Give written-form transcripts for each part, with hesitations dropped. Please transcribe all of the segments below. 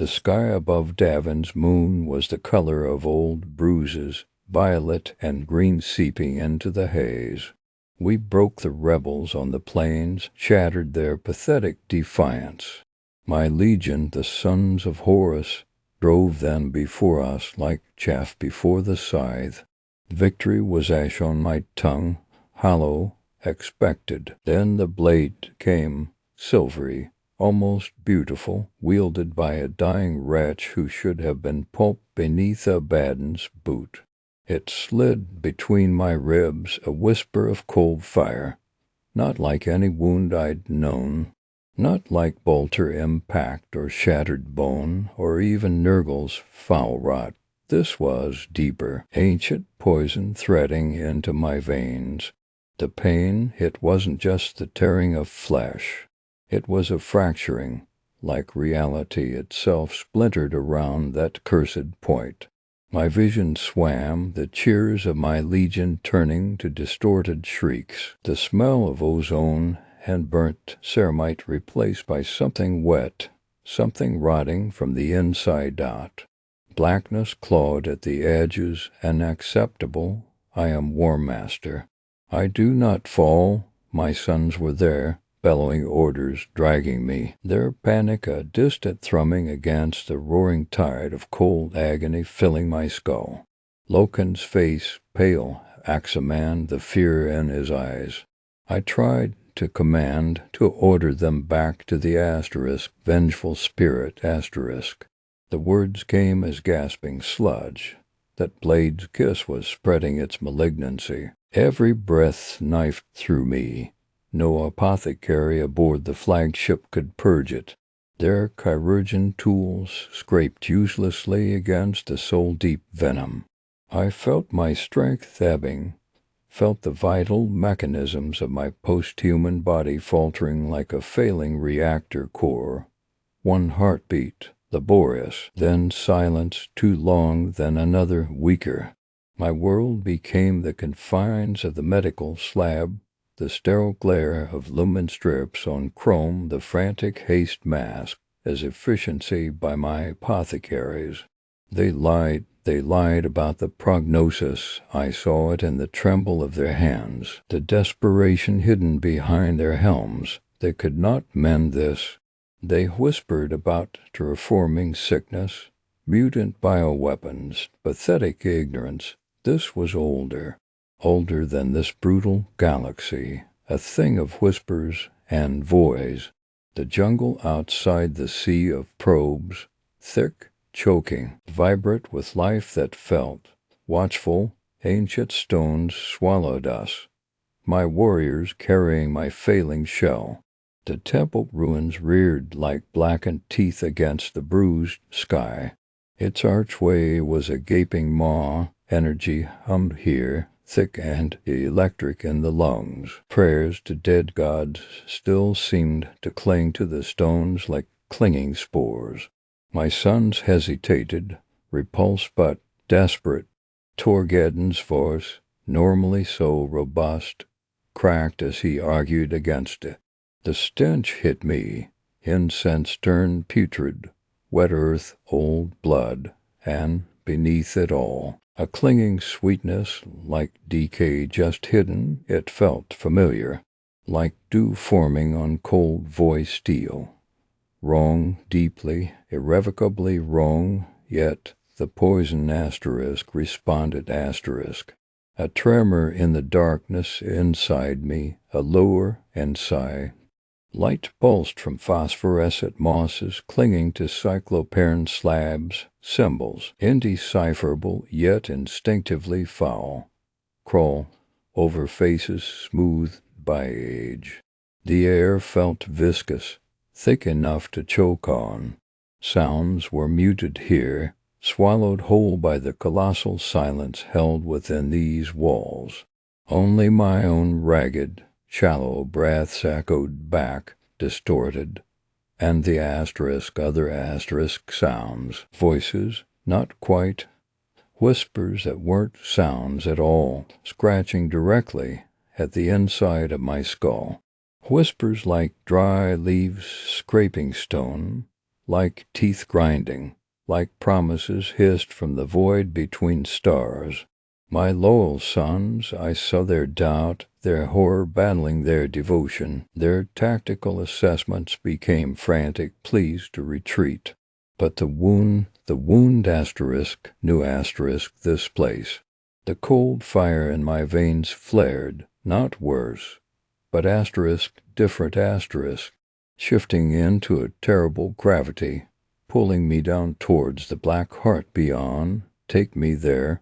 The sky above Davin's moon was the color of old bruises, violet and green seeping into the haze. We broke the rebels on the plains, shattered their pathetic defiance. My legion, the sons of Horus, drove them before us like chaff before the scythe. Victory was ash on my tongue, hollow, expected. Then the blade came, silvery, almost beautiful, wielded by a dying wretch who should have been pulp beneath Abaddon's boot. It slid between my ribs, a whisper of cold fire, not like any wound I'd known, not like bolter impact or shattered bone or even Nurgle's foul rot. This was deeper, ancient poison threading into my veins. The pain, it wasn't just the tearing of flesh. It was a fracturing, like reality itself splintered around that cursed point. My vision swam, the cheers of my legion turning to distorted shrieks. The smell of ozone and burnt ceramite replaced by something wet, something rotting from the inside out. Blackness clawed at the edges, unacceptable. I am Warmaster. I do not fall. My sons were there, bellowing orders, dragging me, their panic a distant thrumming against the roaring tide of cold agony filling my skull. Loken's face pale, Axaman, the fear in his eyes. I tried to command, to order them back to the asterisk, vengeful spirit asterisk. The words came as gasping sludge. That blade's kiss was spreading its malignancy. Every breath knifed through me. No apothecary aboard the flagship could purge it. Their chirurgeon tools scraped uselessly against the soul-deep venom. I felt my strength ebbing, felt the vital mechanisms of my post-human body faltering like a failing reactor core. One heartbeat, laborious, then silence too long, then another weaker. My world became the confines of the medical slab, the sterile glare of lumen strips on chrome, the frantic haste masked as efficiency by my apothecaries. They lied about the prognosis. I saw it in the tremble of their hands, the desperation hidden behind their helms. They could not mend this. They whispered about terraforming sickness, mutant bioweapons, pathetic ignorance. This was older than this brutal galaxy, a thing of whispers and voice. The jungle outside the sea of probes, thick, choking, vibrant with life that felt. Watchful, ancient stones swallowed us, my warriors carrying my failing shell. The temple ruins reared like blackened teeth against the bruised sky. Its archway was a gaping maw. Energy hummed here, thick and electric in the lungs. Prayers to dead gods still seemed to cling to the stones like clinging spores. My sons hesitated, repulsed but desperate. Torgeddon's voice, normally so robust, cracked as he argued against it. The stench hit me, incense turned putrid, wet earth, old blood, and beneath it all, a clinging sweetness like decay just hidden. It felt familiar, like dew forming on cold voiced steel. Wrong, deeply, irrevocably wrong, yet the poison asterisk responded asterisk. A tremor in the darkness inside me, a lower and sigh. Light pulsed from phosphorescent mosses clinging to cyclopean slabs, symbols, indecipherable yet instinctively foul, crawl over faces smoothed by age. The air felt viscous, thick enough to choke on. Sounds were muted here, swallowed whole by the colossal silence held within these walls. Only my own ragged, shallow breaths echoed back, distorted, and the other asterisk sounds, voices, not quite, whispers that weren't sounds at all, scratching directly at the inside of my skull. Whispers like dry leaves scraping stone, like teeth grinding, like promises hissed from the void between stars. My loyal sons, I saw their doubt, their horror battling their devotion. Their tactical assessments became frantic pleas to retreat. But the wound asterisk, knew asterisk this place. The cold fire in my veins flared, not worse, but asterisk, different asterisk, shifting into a terrible gravity, pulling me down towards the black heart beyond. Take me there,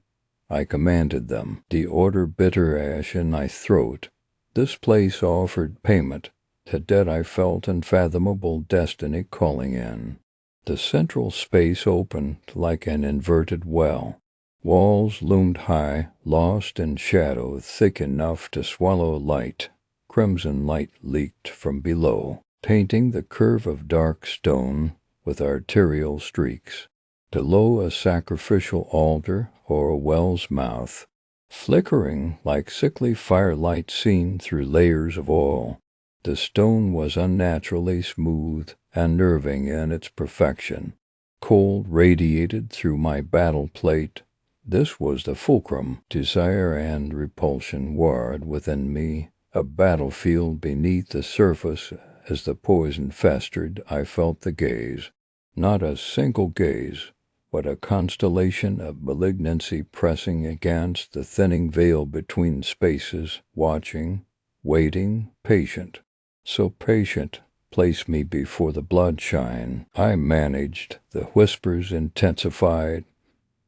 I commanded them. The order bitter ash in my throat. This place offered payment, the debt I felt unfathomable destiny calling in. The central space opened like an inverted well. Walls loomed high, lost in shadow thick enough to swallow light. Crimson light leaked from below, painting the curve of dark stone with arterial streaks. Below a sacrificial altar or a well's mouth, flickering like sickly firelight seen through layers of oil. The stone was unnaturally smooth, unnerving in its perfection. Cold radiated through my battle plate. This was the fulcrum. Desire and repulsion warred within me, a battlefield beneath the surface. As the poison festered, I felt the gaze. Not a single gaze, but a constellation of malignancy pressing against the thinning veil between spaces, watching, waiting, patient. So patient, place me before the bloodshine. I managed. The whispers intensified,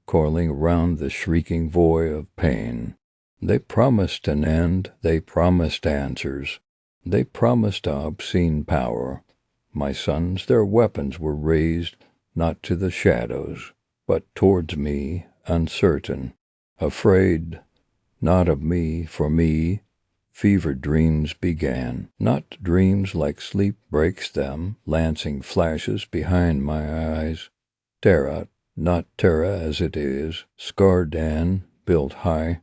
coiling around the shrieking void of pain. They promised an end, they promised answers. They promised obscene power. My sons, their weapons were raised, not to the shadows, but towards me, uncertain, afraid, not of me, for me. Fevered dreams began, not dreams like sleep breaks them, lancing flashes behind my eyes. Terra, not Terra as it is, scarred and built high,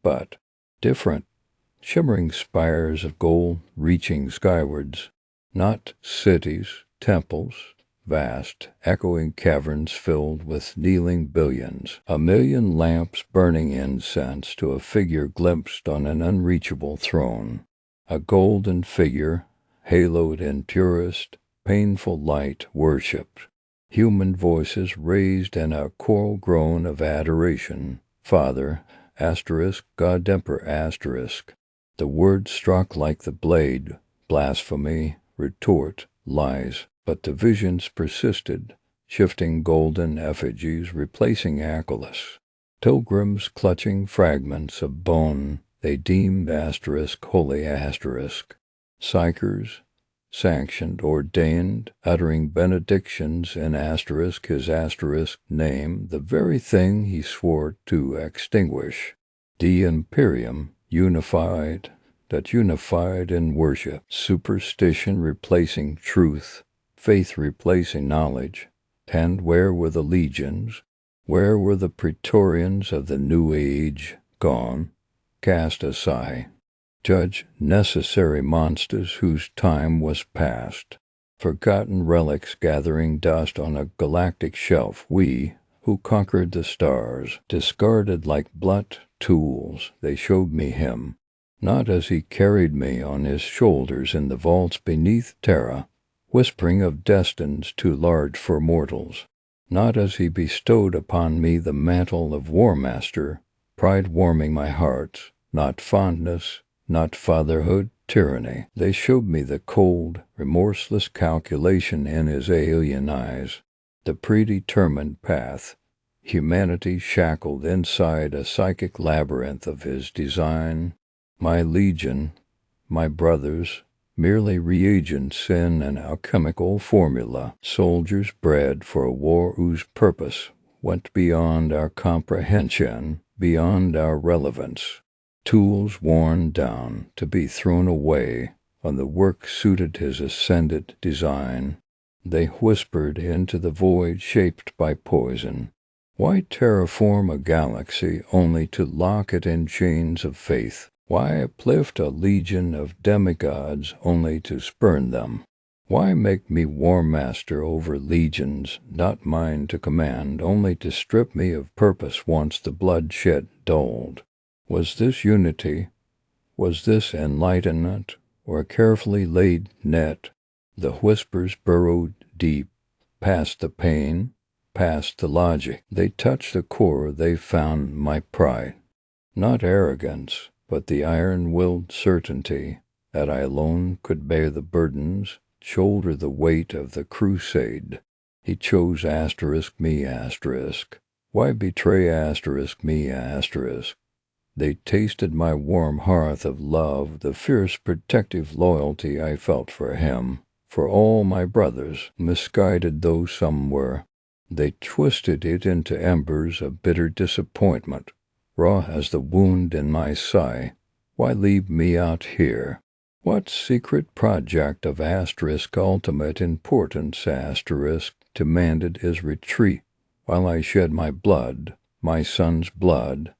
but different, shimmering spires of gold reaching skywards, not cities, temples, vast, echoing caverns filled with kneeling billions, a million lamps burning incense to a figure glimpsed on an unreachable throne, a golden figure, haloed in purest, painful light worshipped. Human voices raised in a choral groan of adoration. Father, asterisk, God Emperor, asterisk. The word struck like the blade, blasphemy, retort, lies. But the visions persisted, shifting golden effigies replacing Achilles. Pilgrims clutching fragments of bone they deemed asterisk, holy asterisk. Psychers, sanctioned, ordained, uttering benedictions in asterisk his asterisk name, the very thing he swore to extinguish. The Imperium, unified, that unified in worship, superstition replacing truth, faith replacing knowledge. And where were the legions? Where were the praetorians of the new age? Gone, cast aside. Judge necessary monsters whose time was past. Forgotten relics gathering dust on a galactic shelf. We, who conquered the stars, discarded like blunt tools. They showed me him, not as he carried me on his shoulders in the vaults beneath Terra, whispering of destines too large for mortals, not as he bestowed upon me the mantle of Warmaster, pride warming my heart, not fondness, not fatherhood, tyranny. They showed me the cold, remorseless calculation in his alien eyes, the predetermined path, humanity shackled inside a psychic labyrinth of his design. My legion, my brothers, merely reagents in an alchemical formula, soldiers bred for a war whose purpose went beyond our comprehension, beyond our relevance. Tools worn down to be thrown away on the work suited his ascended design. They whispered into the void shaped by poison. Why terraform a galaxy only to lock it in chains of faith? Why uplift a legion of demigods only to spurn them? Why make me Warmaster over legions, not mine to command, only to strip me of purpose once the bloodshed dulled? Was this unity? Was this enlightenment, or a carefully laid net? The whispers burrowed deep, past the pain, past the logic. They touched the core. They found my pride. Not arrogance, but the iron-willed certainty that I alone could bear the burdens, shoulder the weight of the crusade. He chose me. Why betray me? They tasted my warm hearth of love, the fierce protective loyalty I felt for him, for all my brothers, misguided though some were. They twisted it into embers of bitter disappointment, raw as the wound in my sigh. Why leave me out here? What secret project of ultimate importance demanded his retreat, while I shed my blood, my son's blood,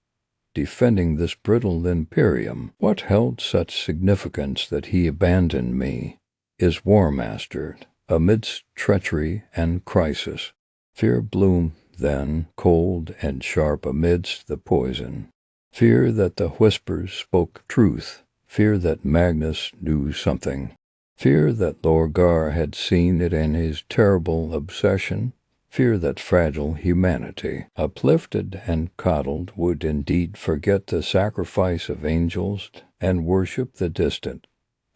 defending this brittle Imperium? What held such significance that he abandoned me, his Warmaster, amidst treachery and crisis? Fear bloomed then, cold and sharp amidst the poison. Fear that the whispers spoke truth. Fear that Magnus knew something. Fear that Lorgar had seen it in his terrible obsession. Fear that fragile humanity, uplifted and coddled, would indeed forget the sacrifice of angels and worship the distant,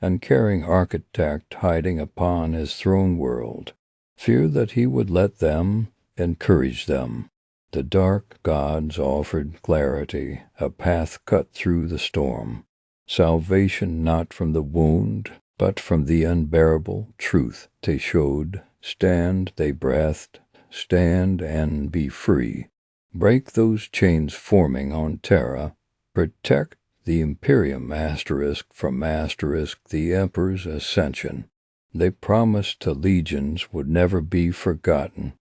uncaring architect hiding upon his throne world. Fear that he would let them encourage them. The dark gods offered clarity, a path cut through the storm. Salvation not from the wound, but from the unbearable truth they showed. Stand, they breathed, stand and be free. Break those chains forming on Terra. Protect the Imperium from the Emperor's ascension. They promised the legions would never be forgotten.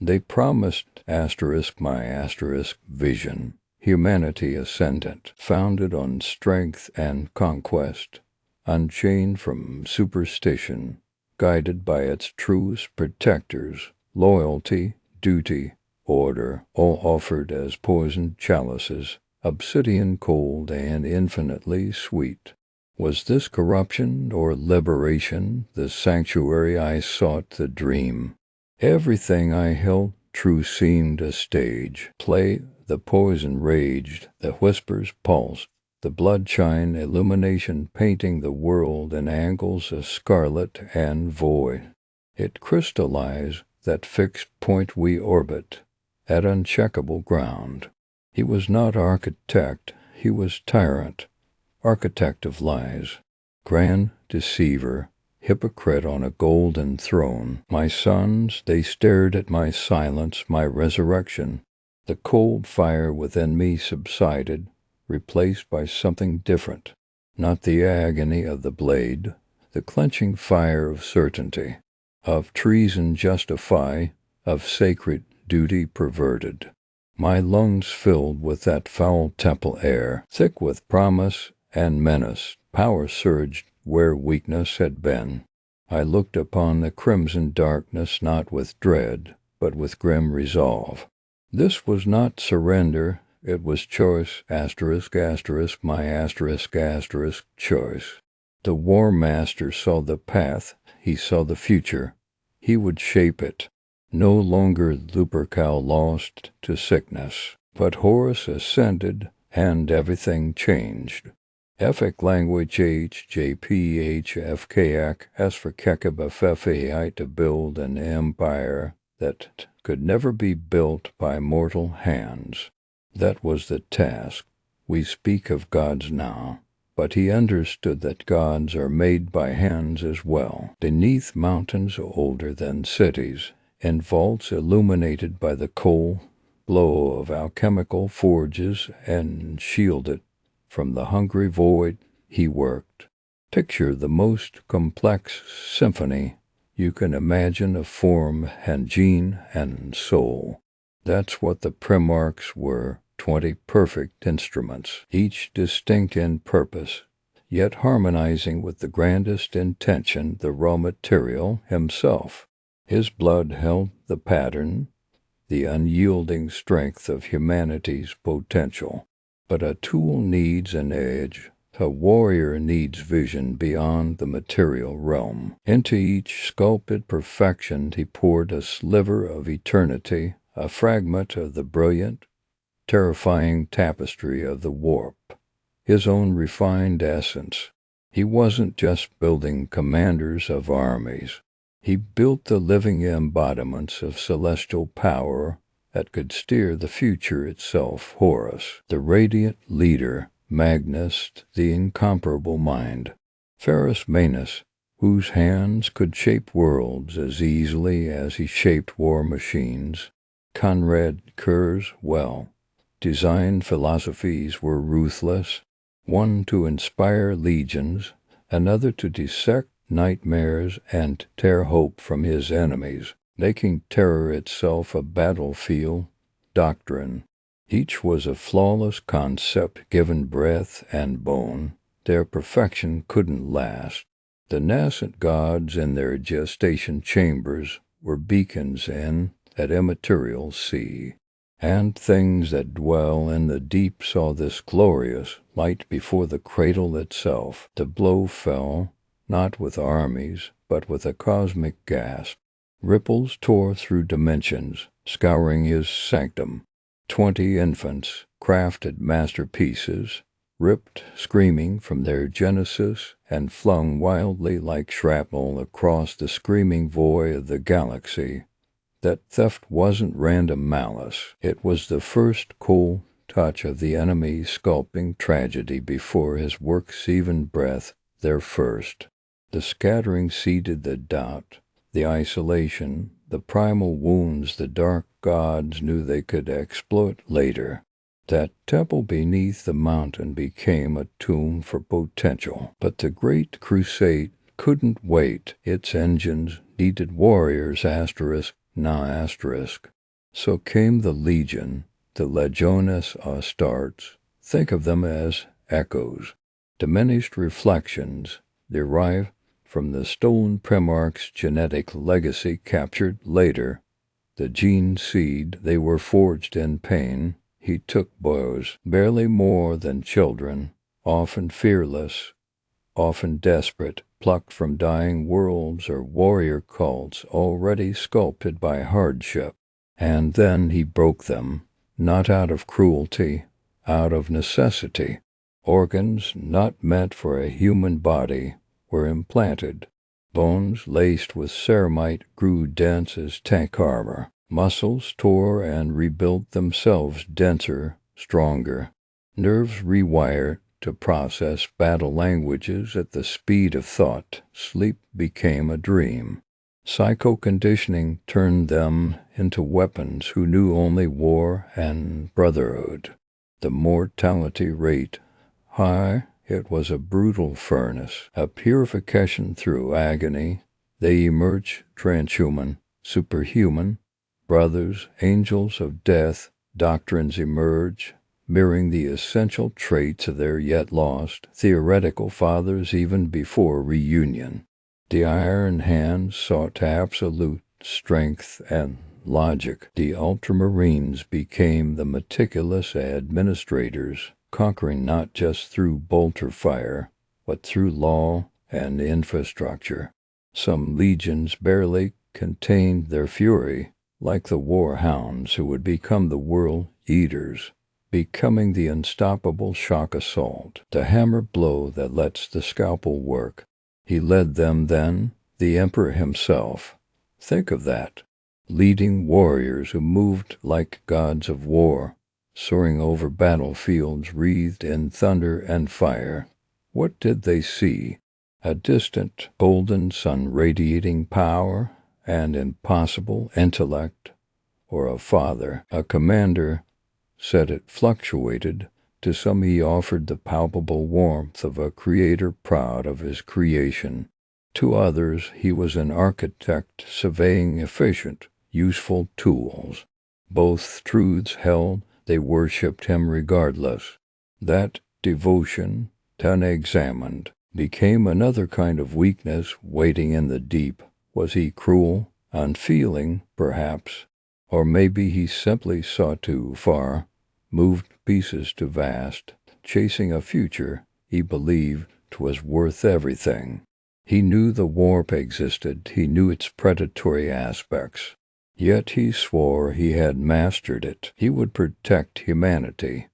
They promised my vision. Humanity ascendant, founded on strength and conquest, unchained from superstition, guided by its truest protectors, loyalty, duty, order, all offered as poisoned chalices, obsidian cold and infinitely sweet. Was this corruption or liberation, the sanctuary I sought, the dream? Everything I held true seemed a stage play. The poison raged, the whispers pulsed, the blood-shine illumination painting the world in angles of scarlet and void. It crystallized that fixed point we orbit, at uncheckable ground. He was not architect, he was tyrant, architect of lies, grand deceiver, hypocrite on a golden throne. My sons, they stared at my silence, my resurrection. The cold fire within me subsided, replaced by something different. Not the agony of the blade, the clenching fire of certainty, of treason justified, of sacred duty perverted. My lungs filled with that foul temple air, thick with promise and menace. Power surged where weakness had been. I looked upon the crimson darkness not with dread, but with grim resolve. This was not surrender, it was choice, my choice. The Warmaster saw the path, he saw the future. He would shape it. No longer Lupercal lost to sickness, but Horus ascended and everything changed. Efik language HJPHFKAC as for Kekabafefei to build an empire that could never be built by mortal hands. That was the task. We speak of gods now, but he understood that gods are made by hands as well, beneath mountains older than cities, in vaults illuminated by the coal glow of alchemical forges and shielded from the hungry void he worked. Picture the most complex symphony you can imagine of form and gene and soul. That's what the Primarchs were, 20 perfect instruments, each distinct in purpose, yet harmonizing with the grandest intention, the raw material himself. His blood held the pattern, the unyielding strength of humanity's potential. But a tool needs an edge. A warrior needs vision beyond the material realm. Into each sculpted perfection he poured a sliver of eternity, a fragment of the brilliant, terrifying tapestry of the warp, his own refined essence. He wasn't just building commanders of armies. He built the living embodiments of celestial power that could steer the future itself. Horus, the radiant leader, Magnus, the incomparable mind, Ferrus Manus, whose hands could shape worlds as easily as he shaped war machines, Conrad Kerr's well-designed philosophies were ruthless, one to inspire legions, another to dissect nightmares and tear hope from his enemies, making terror itself a battlefield doctrine. Each was a flawless concept given breath and bone. Their perfection couldn't last. The nascent gods in their gestation chambers were beacons in that immaterial sea, and things that dwell in the deep saw this glorious light before the cradle itself. The blow fell, not with armies, but with a cosmic gasp. Ripples tore through dimensions, scouring his sanctum. 20 infants, crafted masterpieces, ripped screaming from their genesis and flung wildly like shrapnel across the screaming void of the galaxy. That theft wasn't random malice. It was the first cool touch of the enemy sculpting tragedy before his works even breathed their first. The scattering seeded the doubt, the isolation, the primal wounds the dark gods knew they could exploit later. That temple beneath the mountain became a tomb for potential. But the Great Crusade couldn't wait. Its engines needed warriors, ***. So came the Legion, the Legiones Astartes. Think of them as echoes, diminished reflections, derived from the stolen Primarch's genetic legacy captured later. The gene seed, they were forged in pain. He took boys, barely more than children, often fearless, often desperate, plucked from dying worlds or warrior cults already sculpted by hardship. And then he broke them, not out of cruelty, out of necessity. Organs not meant for a human body were implanted. Bones laced with ceramite grew dense as tank armor. Muscles tore and rebuilt themselves denser, stronger. Nerves rewired to process battle languages at the speed of thought. Sleep became a dream. Psycho-conditioning turned them into weapons who knew only war and brotherhood. The mortality rate high. It was a brutal furnace, a purification through agony. They emerged transhuman, superhuman, brothers, angels of death. Doctrines emerge, mirroring the essential traits of their yet lost theoretical fathers even before reunion. The iron hand sought absolute strength and logic. The ultramarines became the meticulous administrators, conquering not just through bolter fire, but through law and infrastructure. Some legions barely contained their fury, like the war hounds who would become the world eaters, becoming the unstoppable shock assault, the hammer blow that lets the scalpel work. He led them then, the emperor himself. Think of that, leading warriors who moved like gods of war, soaring over battlefields wreathed in thunder and fire. What did they see? A distant golden sun radiating power and impossible intellect, or a father, a commander? Said it fluctuated. To some he offered the palpable warmth of a creator proud of his creation. To others he was an architect surveying efficient, useful tools. Both truths held, they worshipped him regardless. That devotion, unexamined, became another kind of weakness waiting in the deep. Was he cruel, unfeeling, perhaps? Or maybe he simply saw too far, moved pieces too vast, chasing a future he believed 'twas worth everything. He knew the warp existed, he knew its predatory aspects. Yet he swore he had mastered it. He would protect humanity,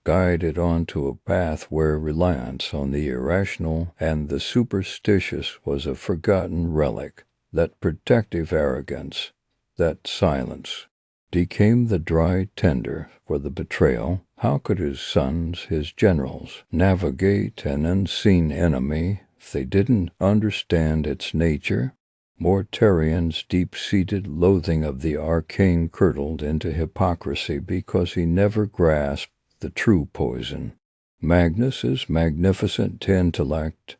guide it onto a path where reliance on the irrational and the superstitious was a forgotten relic. That protective arrogance, that silence, became the dry tinder for the betrayal. How could his sons, his generals, navigate an unseen enemy if they didn't understand its nature? Mortarian's deep-seated loathing of the arcane curdled into hypocrisy because he never grasped the true poison. Magnus's magnificent intellect,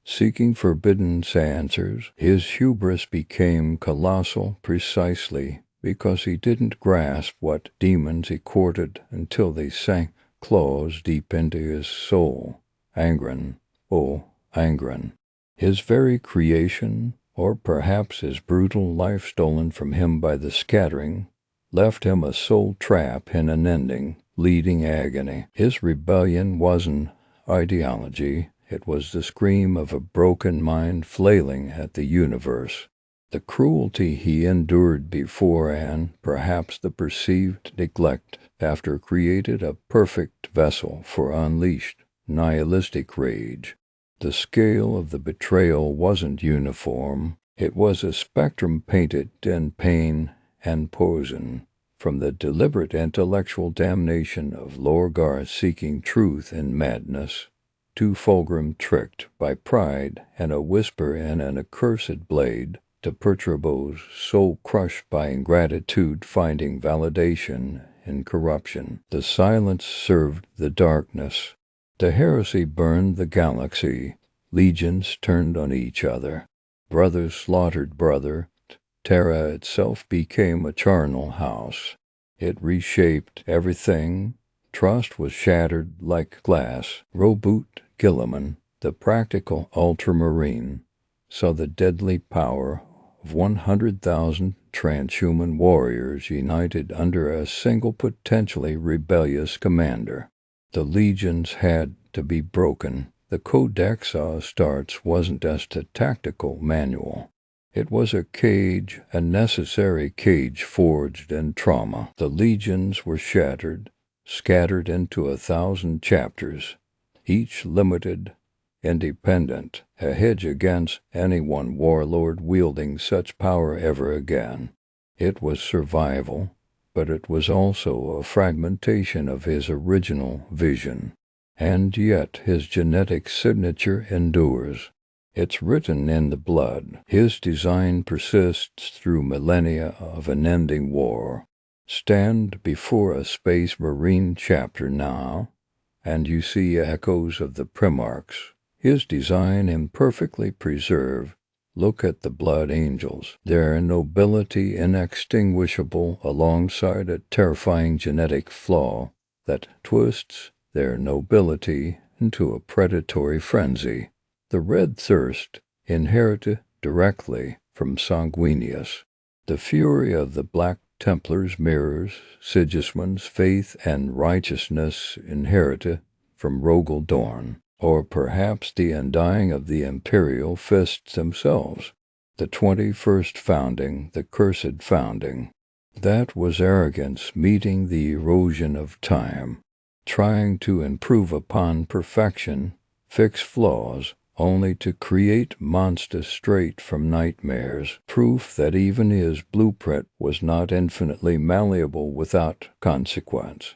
seeking forbidden answers, his hubris became colossal precisely because he didn't grasp what demons he courted until they sank claws deep into his soul. Angren, oh, Angren, his very creation, or perhaps his brutal life stolen from him by the scattering, left him a soul trap in an ending, leading agony. His rebellion wasn't ideology. It was the scream of a broken mind flailing at the universe. The cruelty he endured before and perhaps the perceived neglect after created a perfect vessel for unleashed nihilistic rage. The scale of the betrayal wasn't uniform. It was a spectrum painted in pain and poison, from the deliberate intellectual damnation of Lorgar seeking truth in madness, to Fulgrim tricked by pride and a whisper in an accursed blade, to Perturbo's soul crushed by ingratitude finding validation in corruption. The silence served the darkness. The heresy burned the galaxy. Legions turned on each other. Brothers slaughtered brother. Terra itself became a charnel house. It reshaped everything. Trust was shattered like glass. Roboot Gilliman, the practical ultramarine, saw the deadly power of 100,000 transhuman warriors united under a single potentially rebellious commander. The legions had to be broken. The Codex Astartes wasn't just a tactical manual. It was a cage, a necessary cage forged in trauma. The legions were shattered, scattered into 1,000 chapters, each limited, independent, a hedge against any one warlord wielding such power ever again. It was survival, but it was also a fragmentation of his original vision. And yet his genetic signature endures. It's written in the blood. His design persists through millennia of unending war. Stand before a Space Marine chapter now, and you see echoes of the Primarchs. His design imperfectly preserved. Look at the Blood Angels, their nobility inextinguishable alongside a terrifying genetic flaw that twists their nobility into a predatory frenzy. The Red Thirst, inherited directly from Sanguinius. The fury of the Black Templars mirrors Sigismund's faith and righteousness inherited from Rogel Dorn. Or perhaps the undying of the imperial fists themselves. The 21st founding, the cursed founding. That was arrogance meeting the erosion of time, trying to improve upon perfection, fix flaws, only to create monsters straight from nightmares, proof that even his blueprint was not infinitely malleable without consequence.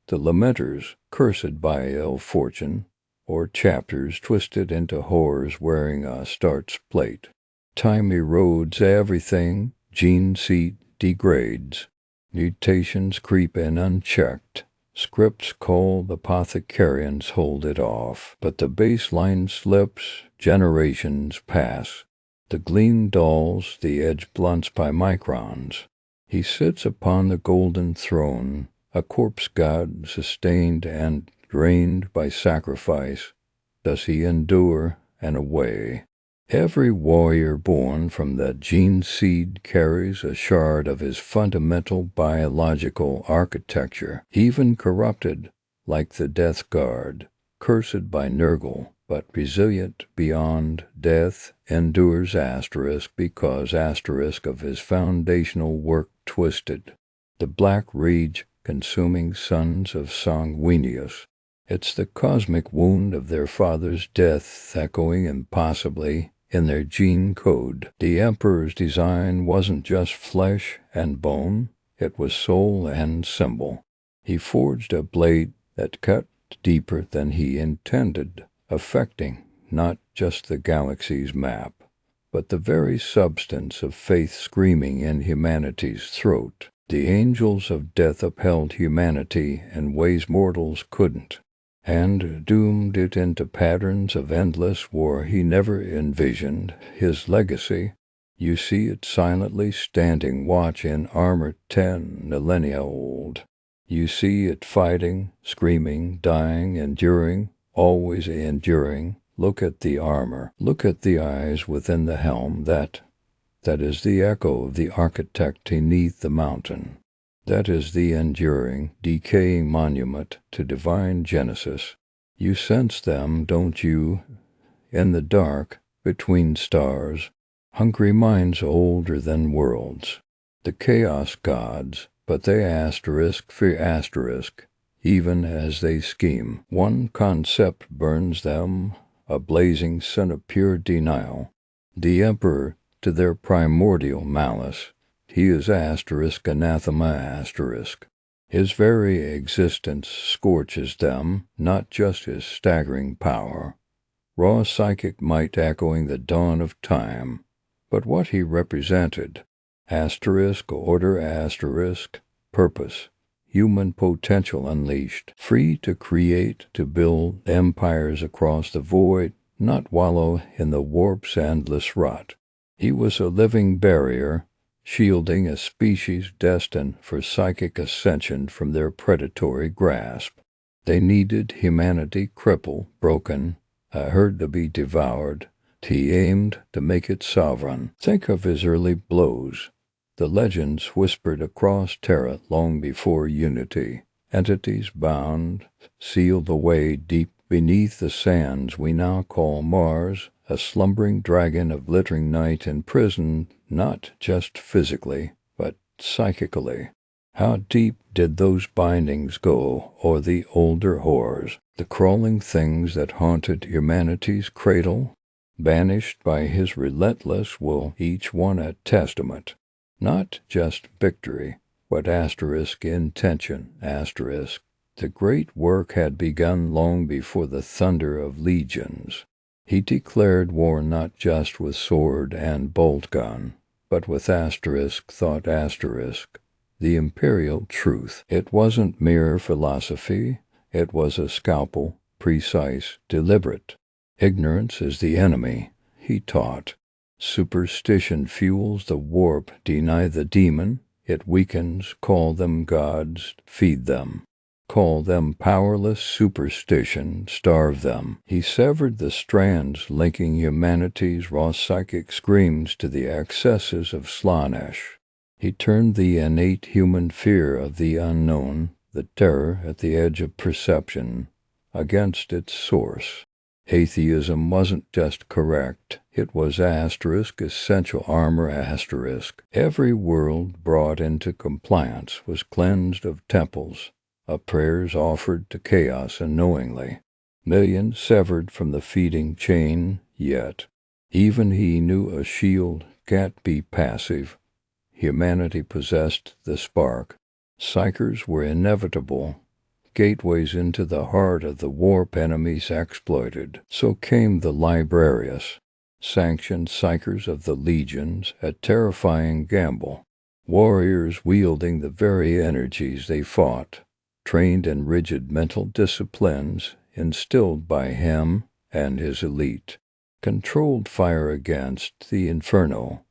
The lamenters, cursed by ill fortune, or chapters twisted into horrors wearing a start's plate. Time erodes everything, gene seed degrades. Mutations creep in unchecked. Scripts called apothecarians hold it off, but the baseline slips, generations pass. The gleam dulls, the edge blunts by microns. He sits upon the golden throne, a corpse god sustained and drained by sacrifice. does he endure and away. Every warrior born from that gene seed carries a shard of his fundamental biological architecture, even corrupted like the Death Guard, cursed by Nurgle, but resilient beyond death, endures because of his foundational work twisted. The black rage consuming sons of Sanguinius. It's the cosmic wound of their father's death echoing impossibly in their gene code. The Emperor's design wasn't just flesh and bone, it was soul and symbol. He forged a blade that cut deeper than he intended, affecting not just the galaxy's map, but the very substance of faith screaming in humanity's throat. The angels of death upheld humanity in ways mortals couldn't, and doomed it into patterns of endless war he never envisioned. His legacy, you see it silently standing watch in armor 10 millennia old. You see it fighting, screaming, dying, enduring, always enduring. Look at the armor. Look at the eyes within the helm. That is the echo of the architect beneath the mountain. That is the enduring, decaying monument to divine genesis. You sense them, don't you? In the dark, between stars, hungry minds older than worlds. The chaos gods, but they fear even as they scheme. One concept burns them, a blazing sun of pure denial. The Emperor, to their primordial malice, he is anathema. His very existence scorches them, not just his staggering power, raw psychic might echoing the dawn of time, but what he represented. Order, purpose, human potential unleashed, free to create, to build empires across the void, not wallow in the warp's endless rot. He was a living barrier, shielding a species destined for psychic ascension from their predatory grasp. They needed humanity crippled, broken, a herd to be devoured. He aimed to make it sovereign. Think of his early blows. The legends whispered across Terra long before unity. Entities bound, sealed away deep beneath the sands we now call Mars, a slumbering dragon of glittering night imprisoned not just physically, but psychically. How deep did those bindings go, or the older horrors, the crawling things that haunted humanity's cradle? Banished by his relentless will, each one a testament. Not just victory, but intention. The great work had begun long before the thunder of legions. He declared war not just with sword and bolt gun, but with the imperial truth. It wasn't mere philosophy, it was a scalpel, precise, deliberate. Ignorance is the enemy, he taught. Superstition fuels the warp, deny the demon, it weakens, call them gods, feed them. Call them powerless superstition, starve them. He severed the strands linking humanity's raw psychic screams to the excesses of Slaanesh. He turned the innate human fear of the unknown, the terror at the edge of perception, against its source. Atheism wasn't just correct, it was essential armor. Every world brought into compliance was cleansed of temples, of prayers offered to chaos unknowingly. Millions severed from the feeding chain, yet even he knew a shield can't be passive. Humanity possessed the spark. Psychers were inevitable. Gateways into the heart of the warp enemies exploited. So came the Librarius, sanctioned psychers of the legions, a terrifying gamble. Warriors wielding the very energies they fought, trained in rigid mental disciplines instilled by him and his elite, controlled fire against the inferno,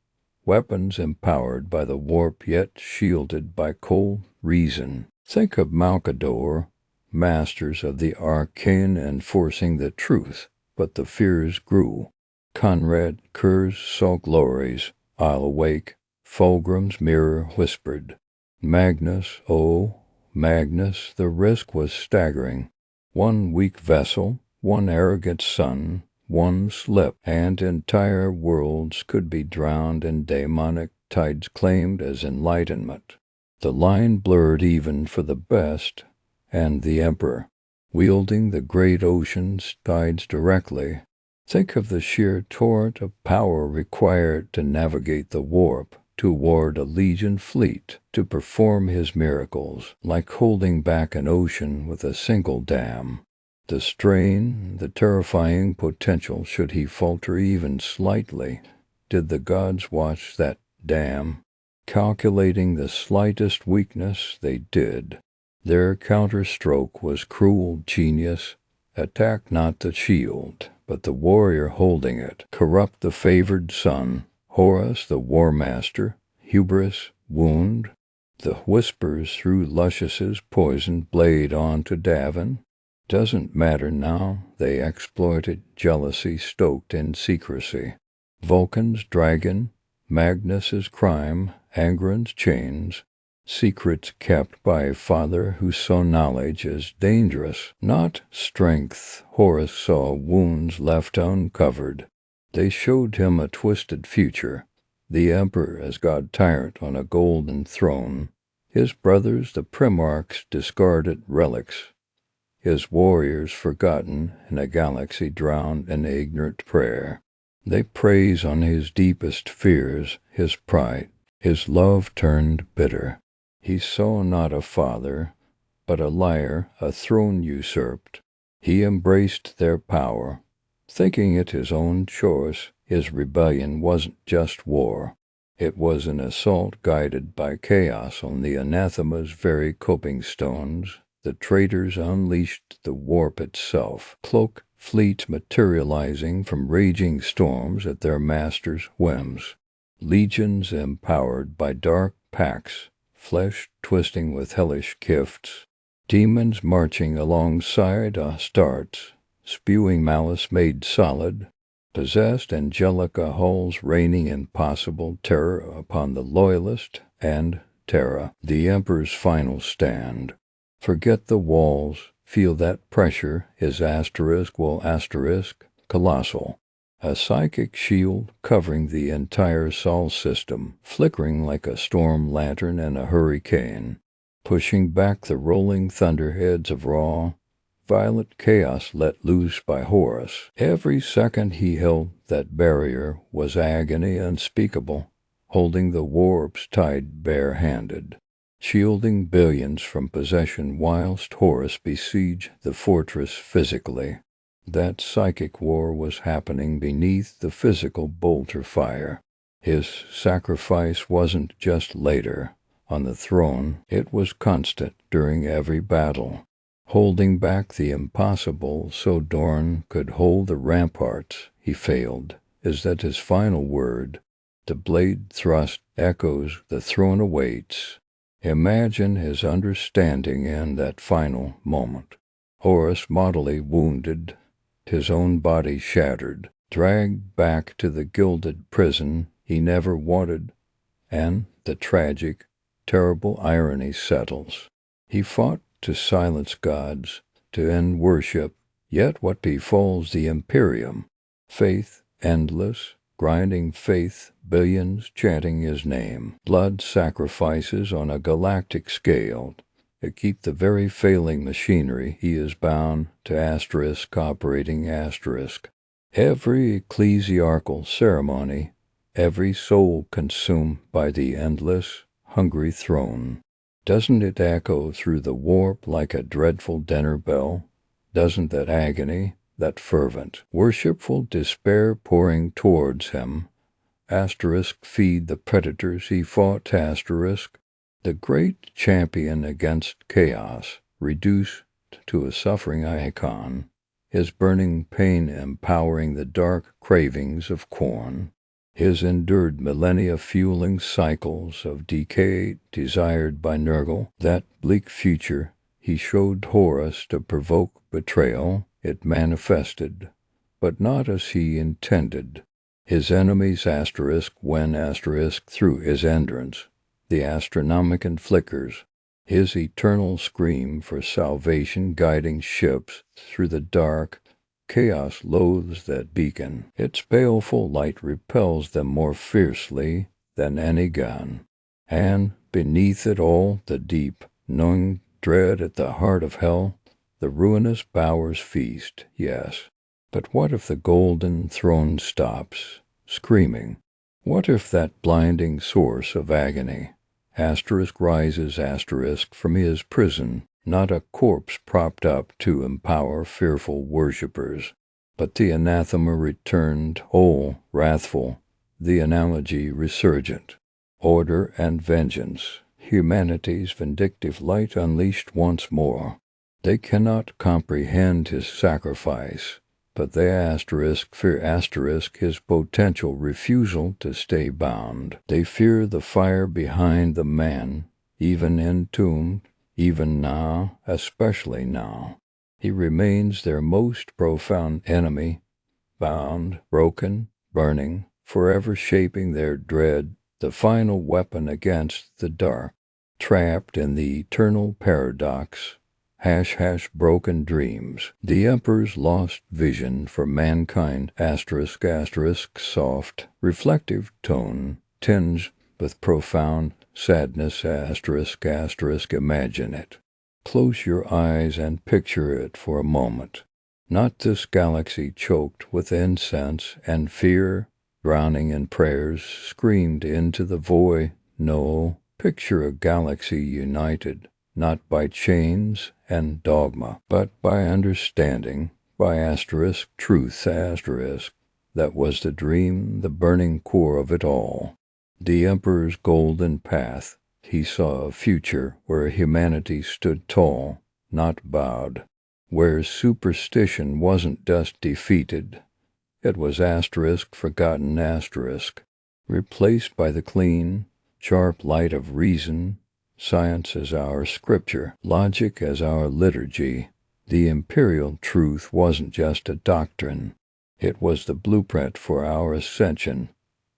weapons empowered by the warp yet shielded by cold reason. Think of Malcador, masters of the arcane enforcing the truth, but the fears grew. Conrad Kerr's saw glories. I'll awake. Fulgrim's mirror whispered. Magnus, oh, Magnus, the risk was staggering. One weak vessel, one arrogant sun, one slip, and entire worlds could be drowned in demonic tides claimed as enlightenment. The line blurred even for the best, and the Emperor, wielding the great ocean's tides directly. Think of the sheer torrent of power required to navigate the warp, to ward a legion fleet, to perform his miracles, like holding back an ocean with a single dam. The strain, the terrifying potential should he falter even slightly. Did the gods watch that dam? Calculating the slightest weakness, they did. Their counterstroke was cruel genius. Attack not the shield, but the warrior holding it. Corrupt the favored son. Horus, the Warmaster. Hubris, wound. The whispers through Luscius's poisoned blade on to Davin. Doesn't matter now, they exploited jealousy stoked in secrecy. Vulcan's dragon, Magnus's crime, Angron's chains, secrets kept by a father who saw knowledge as dangerous, not strength. Horus saw wounds left uncovered. They showed him a twisted future, the Emperor as God Tyrant on a golden throne, his brothers the Primarchs discarded relics, his warriors forgotten in a galaxy drowned in ignorant prayer. They praise on his deepest fears, his pride, his love turned bitter. He saw not a father, but a liar, a throne usurped. He embraced their power, thinking it his own choice. His rebellion wasn't just war. It was an assault guided by chaos on the anathema's very coping stones. The traitors unleashed the warp itself, cloak fleets materializing from raging storms at their master's whims. Legions empowered by dark pacts, flesh twisting with hellish gifts. Demons marching alongside Astartes, spewing malice made solid. Possessed Angelica hulls raining impossible terror upon the loyalist and Terra, the Emperor's final stand. Forget the walls, feel that pressure is colossal. A psychic shield covering the entire Sol system, flickering like a storm lantern in a hurricane, pushing back the rolling thunderheads of raw, violent chaos let loose by Horus. Every second he held that barrier was agony unspeakable, holding the warp's tide bare-handed, shielding billions from possession whilst Horus besieged the fortress physically. That psychic war was happening beneath the physical bolter fire. His sacrifice wasn't just later, on the throne, it was constant during every battle. Holding back the impossible so Dorn could hold the ramparts, he failed. Is that his final word? The blade thrust echoes, the throne awaits. Imagine his understanding in that final moment. Horus mortally wounded, his own body shattered, dragged back to the gilded prison he never wanted, and the tragic, terrible irony settles. He fought to silence gods, to end worship, yet what befalls the Imperium? Faith endless, grinding faith, billions chanting his name, blood sacrifices on a galactic scale, to keep the very failing machinery he is bound to operating every ecclesiarchal ceremony, every soul consumed by the endless, hungry throne. Doesn't it echo through the warp like a dreadful dinner bell? Doesn't that agony, that fervent, worshipful despair pouring towards him, feed the predators he fought, the great champion against chaos, reduced to a suffering icon, his burning pain empowering the dark cravings of corn, his endured millennia fueling cycles of decay desired by Nurgle, that bleak future he showed Horus to provoke betrayal, it manifested. but not as he intended. His enemies asterisk when asterisk through his entrance, the Astronomican flickers, his eternal scream for salvation guiding ships through the dark. Chaos loathes that beacon. Its baleful light repels them more fiercely than any gun. And beneath it all the deep, knowing dread at the heart of hell, the ruinous bowers feast, yes. But what if the golden throne stops, screaming? What if that blinding source of agony, asterisk rises asterisk from his prison, not a corpse propped up to empower fearful worshippers, but the anathema returned, whole, wrathful, the analogy resurgent. Order and vengeance, humanity's vindictive light unleashed once more. They cannot comprehend his sacrifice, but they asterisk fear asterisk his potential refusal to stay bound. They fear the fire behind the man, even entombed, even now, especially now. He remains their most profound enemy, bound, broken, burning, forever shaping their dread, the final weapon against the dark, trapped in the eternal paradox, broken dreams. The Emperor's lost vision for mankind, asterisk asterisk soft, reflective tone, tinged with profound sadness, asterisk asterisk imagine it. Close your eyes and picture it for a moment. Not this galaxy choked with incense and fear, drowning in prayers screamed into the void. No, picture a galaxy united, not by chains and dogma, but by understanding, by asterisk truth asterisk. That was the dream, the burning core of it all. The Emperor's golden path. He saw a future where humanity stood tall, not bowed, where superstition wasn't just defeated. It was asterisk forgotten asterisk, replaced by the clean, sharp light of reason, science as our scripture, logic as our liturgy. The imperial truth wasn't just a doctrine. It was the blueprint for our ascension.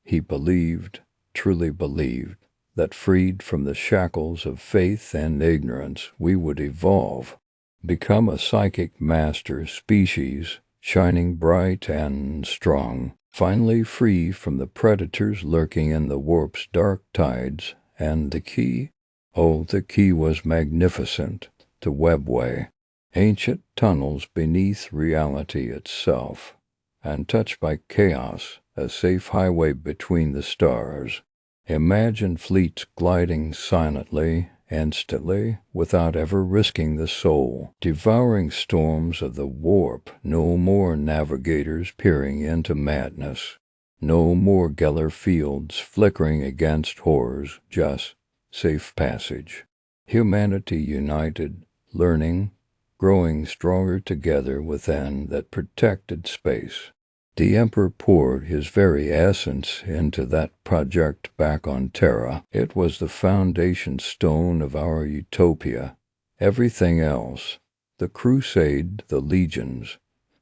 He believed, truly believed, that freed from the shackles of faith and ignorance we would evolve, become a psychic master species, shining bright and strong, finally free from the predators lurking in the warp's dark tides. And the key? Oh, the key was magnificent, the webway, ancient tunnels beneath reality itself, and touched by chaos, a safe highway between the stars. Imagine fleets gliding silently, instantly, without ever risking the soul, devouring storms of the warp. No more navigators peering into madness. No more Geller fields flickering against horrors, just safe passage. Humanity united, learning, growing stronger together within that protected space. The Emperor poured his very essence into that project back on Terra. It was the foundation stone of our utopia. Everything else, the crusade, the legions,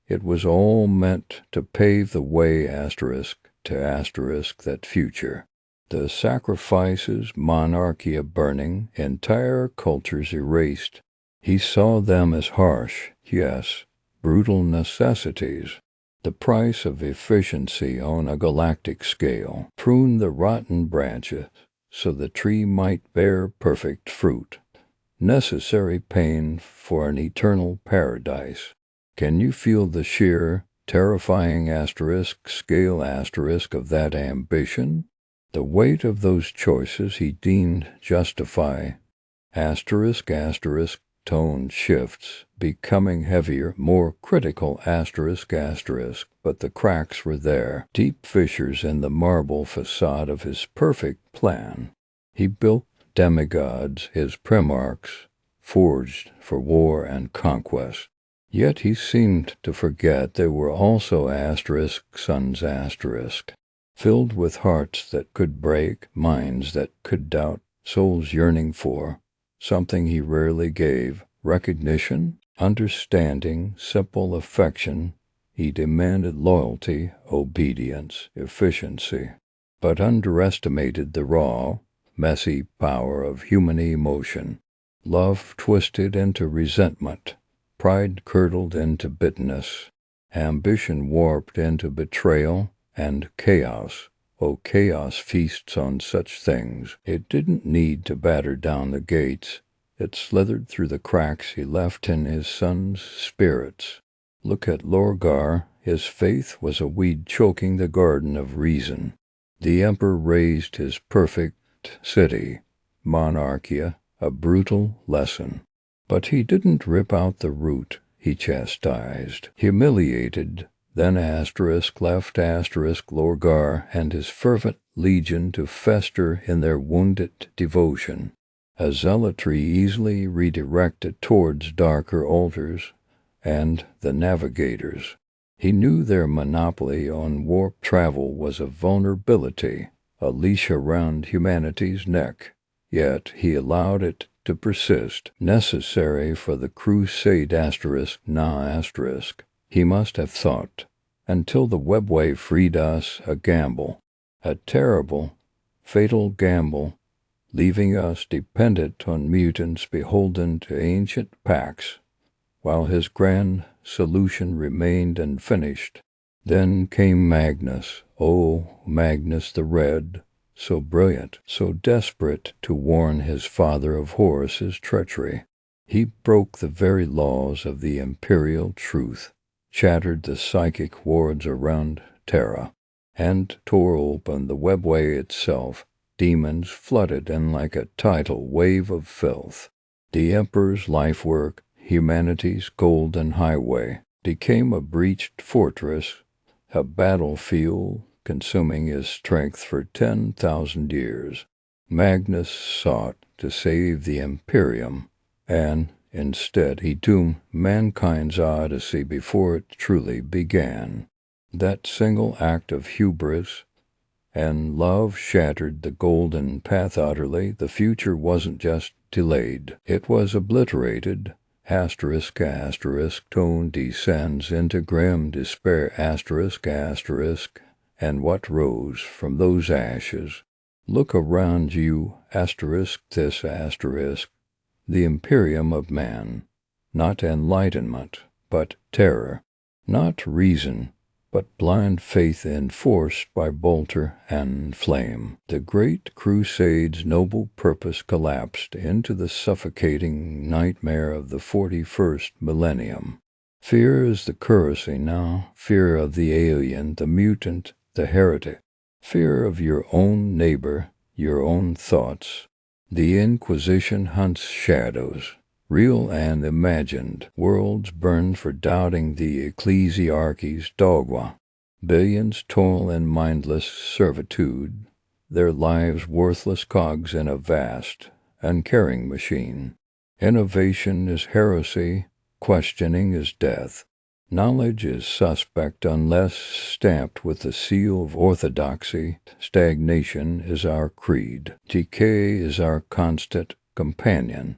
it was all meant to pave the way asterisk to asterisk that future. The sacrifices, monarchia burning, entire cultures erased. He saw them as harsh, yes, brutal necessities. The price of efficiency on a galactic scale. Prune the rotten branches so the tree might bear perfect fruit. Necessary pain for an eternal paradise. Can you feel the sheer, terrifying asterisk scale asterisk of that ambition? The weight of those choices he deemed justify. Asterisk asterisk tone shifts, becoming heavier, more critical asterisk asterisk, but the cracks were there, deep fissures in the marble facade of his perfect plan. He built demigods, his primarchs, forged for war and conquest. Yet he seemed to forget they were also asterisk sons asterisk, filled with hearts that could break, minds that could doubt, souls yearning for something he rarely gave, recognition, understanding, simple affection, He demanded loyalty, obedience, efficiency, but underestimated the raw, messy power of human emotion. Love twisted into resentment, pride curdled into bitterness, ambition warped into betrayal, and chaos. Oh, chaos feasts on such things. It didn't need to batter down the gates. It slithered through the cracks he left in his son's spirits. Look at Lorgar. His faith was a weed choking the garden of reason. The Emperor raised his perfect city, Monarchia, a brutal lesson. But he didn't rip out the root. He chastised, humiliated, then left Lorgar and his fervent legion to fester in their wounded devotion, a zealotry easily redirected towards darker altars and the navigators. He knew their monopoly on warp travel was a vulnerability, a leash around humanity's neck, yet he allowed it to persist, necessary for the crusade he must have thought, until the webway freed us a gamble, a terrible, fatal gamble, leaving us dependent on mutants beholden to ancient pacts, while his grand solution remained unfinished. Then came Magnus, Magnus the Red, so brilliant, so desperate to warn his father of Horus's treachery. He broke the very laws of the imperial truth, shattered the psychic wards around Terra, and tore open the webway itself. Demons flooded in like a tidal wave of filth. The Emperor's life work, humanity's golden highway, became a breached fortress, a battlefield consuming his strength for 10,000 years. Magnus sought to save the Imperium, and instead he doomed mankind's odyssey before it truly began. That single act of hubris and love shattered the golden path utterly. The future wasn't just delayed, it was obliterated. Tone descends into grim despair, and what rose from those ashes? Look around you, the Imperium of man, not enlightenment, but terror, not reason, but blind faith enforced by bolter and flame. The Great Crusade's noble purpose collapsed into the suffocating nightmare of the 41st millennium. Fear is the currency now, fear of the alien, the mutant, the heretic, fear of your own neighbor, your own thoughts. The Inquisition hunts shadows, real and imagined. Worlds burn for doubting the ecclesiarchy's dogma. Billions toil in mindless servitude, their lives worthless cogs in a vast, uncaring machine. Innovation is heresy, questioning is death. Knowledge is suspect unless stamped with the seal of orthodoxy. Stagnation is our creed. Decay is our constant companion.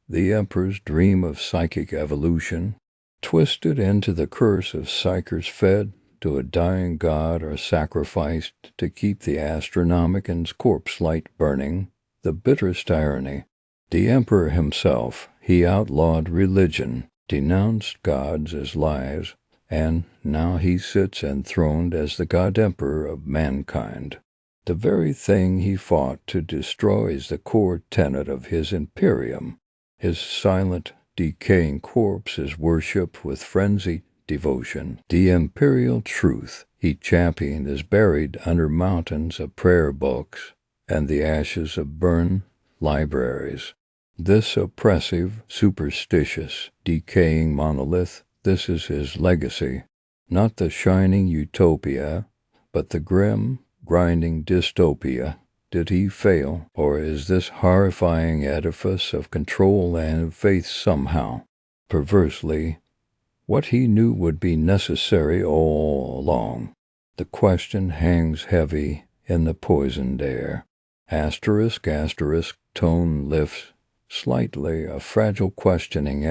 The Emperor's dream of psychic evolution, twisted into the curse of psychers fed to a dying god or sacrificed to keep the Astronomican's corpse light burning, the bitterest irony. The Emperor himself, he outlawed religion, denounced gods as lies, and now he sits enthroned as the God-Emperor of mankind. The very thing he fought to destroy is the core tenet of his Imperium. His silent, decaying corpse is worshipped with frenzied devotion. The imperial truth he championed is buried under mountains of prayer books and the ashes of burned libraries. This oppressive, superstitious, decaying monolith, this is his legacy. Not the shining utopia, but the grim, grinding dystopia. Did he fail, or is this horrifying edifice of control and faith somehow, perversely, what he knew would be necessary all along? The question hangs heavy in the poisoned air. Tone lifts slightly, a fragile questioning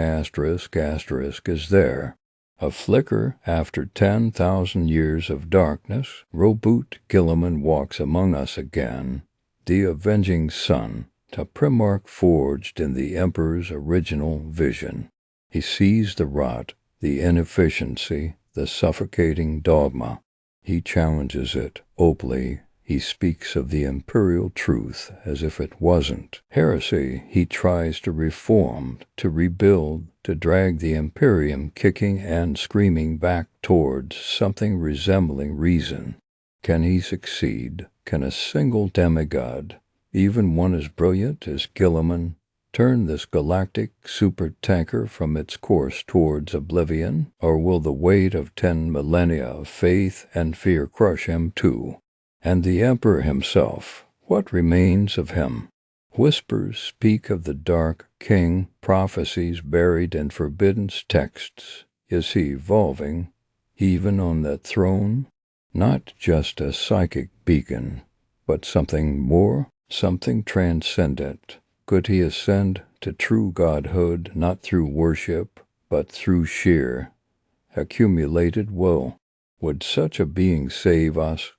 is there. A flicker after 10,000 years of darkness, Roboute Guilliman walks among us again, the avenging sun, a primarch forged in the Emperor's original vision. He sees the rot, the inefficiency, the suffocating dogma. He challenges it openly. He speaks of the imperial truth as if it wasn't. Heresy he tries to reform, to rebuild, to drag the Imperium kicking and screaming back towards something resembling reason. Can he succeed? Can a single demigod, even one as brilliant as Guilliman, turn this galactic supertanker from its course towards oblivion? Or will the weight of 10 millennia of faith and fear crush him too? And the Emperor himself, what remains of him? Whispers speak of the dark king, prophecies buried in forbidden texts. Is he evolving, even on that throne? Not just a psychic beacon, but something more, something transcendent. Could he ascend to true godhood not through worship, but through sheer, accumulated will? Would such a being save us?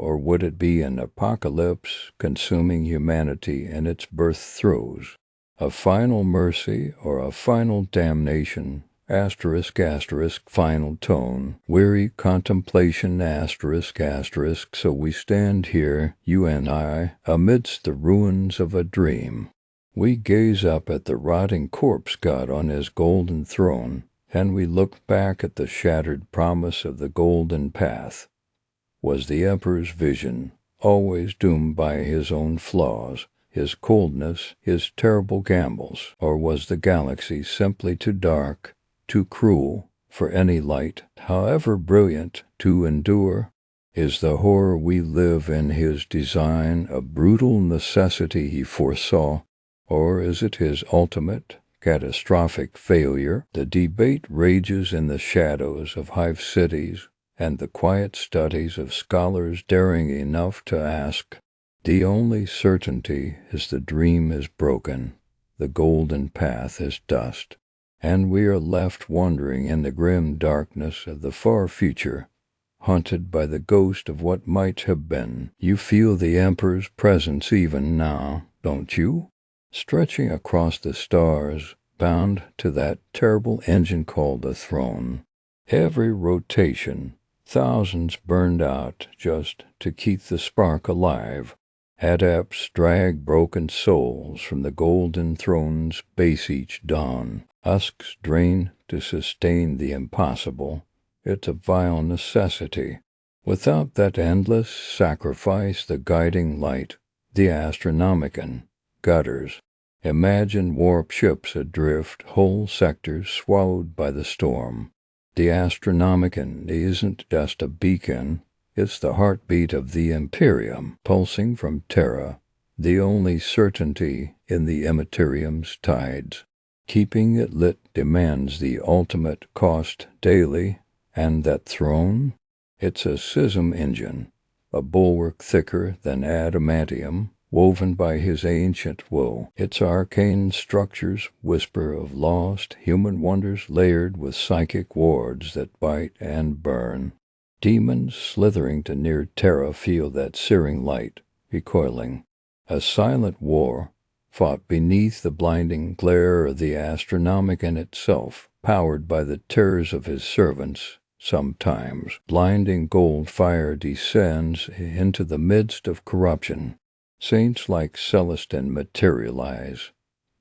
Or would it be an apocalypse consuming humanity in its birth throes? A final mercy or a final damnation? Asterisk, asterisk, final tone. Weary contemplation, asterisk, asterisk. So we stand here, you and I, amidst the ruins of a dream. We gaze up at the rotting corpse god on his golden throne, and we look back at the shattered promise of the golden path. Was the Emperor's vision always doomed by his own flaws, his coldness, his terrible gambles? Or was the galaxy simply too dark, too cruel, for any light, however brilliant, to endure? Is the horror we live in his design a brutal necessity he foresaw, or is it his ultimate, catastrophic failure? The debate rages in the shadows of hive cities, and the quiet studies of scholars daring enough to ask. The only certainty is the dream is broken, the golden path is dust, and we are left wandering in the grim darkness of the far future, haunted by the ghost of what might have been. You feel the Emperor's presence even now, don't you? Stretching across the stars, bound to that terrible engine called the throne. Every rotation, thousands burned out just to keep the spark alive. Adepts drag broken souls from the golden throne's base each dawn. Husks drain to sustain the impossible. It's a vile necessity. Without that endless sacrifice, the guiding light, the Astronomican, gutters. Imagine warp ships adrift, whole sectors swallowed by the storm. The Astronomican isn't just a beacon, it's the heartbeat of the Imperium, pulsing from Terra, the only certainty in the Imperium's tides. Keeping it lit demands the ultimate cost daily, and that throne? It's a schism engine, a bulwark thicker than adamantium, woven by his ancient woe. Its arcane structures whisper of lost human wonders layered with psychic wards that bite and burn. Demons slithering to near Terra feel that searing light, recoiling. A silent war, fought beneath the blinding glare of the Astronomican itself, powered by the terrors of his servants. Sometimes blinding gold fire descends into the midst of corruption. Saints like Celestine materialize,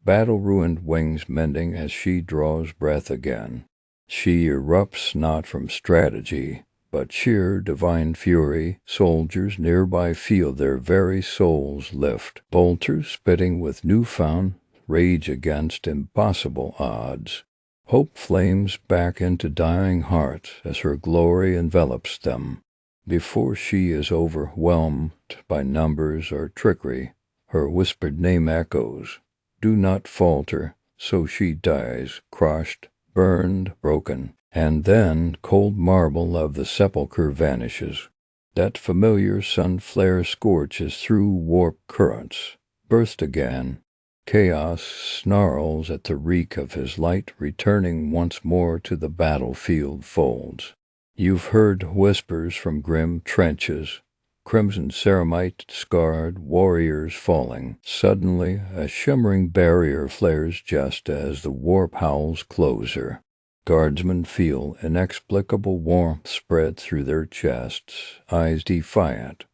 battle-ruined wings mending as she draws breath again. She erupts not from strategy, but sheer divine fury. Soldiers nearby feel their very souls lift. Bolters spitting with newfound rage against impossible odds. Hope flames back into dying hearts as her glory envelops them. Before she is overwhelmed by numbers or trickery, her whispered name echoes. Do not falter, so she dies, crushed, burned, broken. And then cold marble of the sepulchre vanishes. That familiar sun flare scorches through warp currents, burst again, Chaos snarls at the reek of his light, returning once more to the battlefield folds. You've heard whispers from grim trenches, crimson ceramite-scarred warriors falling. Suddenly, a shimmering barrier flares just as the warp howls closer. Guardsmen feel inexplicable warmth spread through their chests, eyes defiant,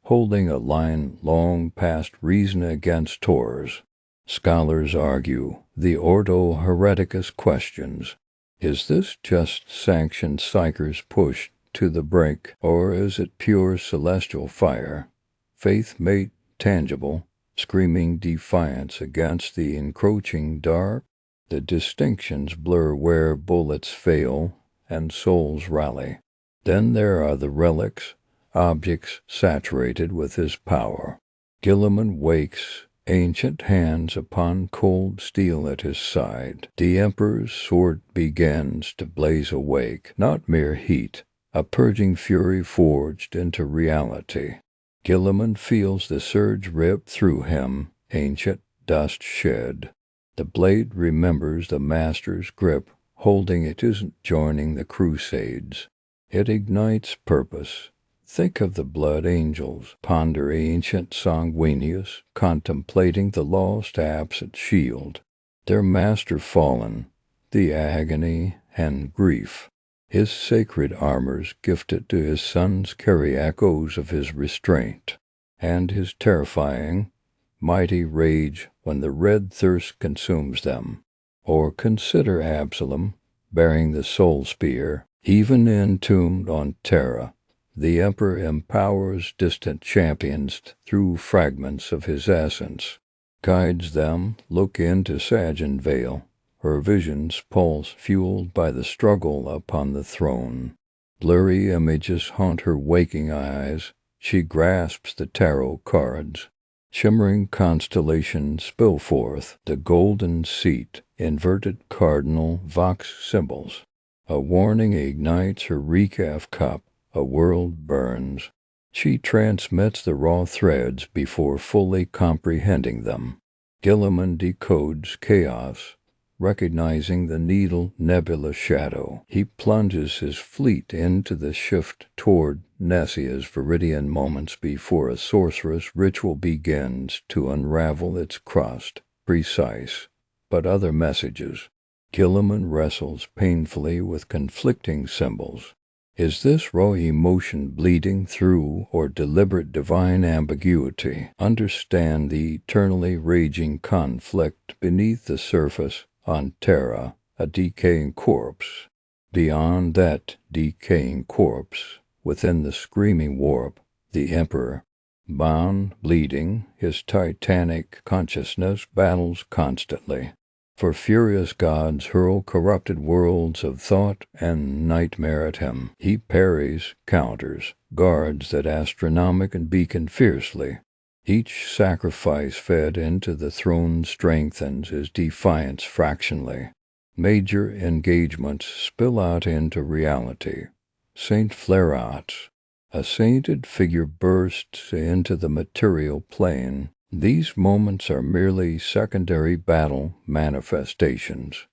holding a line long past reason against Taurs. Scholars argue, the Ordo Hereticus questions, is this just sanctioned psychers pushed to the brink, or is it pure celestial fire, faith made tangible, screaming defiance against the encroaching dark? The distinctions blur where bullets fail and souls rally. Then there are the relics, objects saturated with his power. Guilliman wakes, ancient hands upon cold steel at his side. The Emperor's sword begins to blaze awake, not mere heat, a purging fury forged into reality. Guilliman feels the surge rip through him, ancient dust shed. The blade remembers the Master's grip, holding it isn't joining the Crusades. It ignites purpose. Think of the blood angels, ponder ancient Sanguinius, contemplating the lost absent shield. Their master fallen, the agony and grief. His sacred armors gifted to his sons carry echoes of his restraint, and his terrifying, mighty rage when the red thirst consumes them. Or consider Absalom, bearing the soul spear, even entombed on Terra. The Emperor empowers distant champions through fragments of his essence, guides them, look into Sagan Vale, her visions pulse fueled by the struggle upon the throne. Blurry images haunt her waking eyes, she grasps the tarot cards. Shimmering constellations spill forth, the golden seat, inverted cardinal vox symbols. A warning ignites her recaf cup, a world burns. She transmits the raw threads before fully comprehending them. Guilliman decodes chaos, recognizing the needle nebula shadow. He plunges his fleet into the shift toward Nessia's viridian moments before a sorcerous ritual begins to unravel its crust. Precise, but other messages. Guilliman wrestles painfully with conflicting symbols. Is this raw emotion bleeding through or deliberate divine ambiguity? Understand the eternally raging conflict beneath the surface on Terra, a decaying corpse. Beyond that decaying corpse, within the screaming warp, the Emperor, bound, bleeding, his titanic consciousness battles constantly. For furious gods hurl corrupted worlds of thought and nightmare at him. He parries, counters, guards that Astronomican beacon fiercely. Each sacrifice fed into the throne strengthens his defiance fractionally. Major engagements spill out into reality. Saint Flareots, a sainted figure bursts into the material plane. These moments are merely secondary battle manifestations.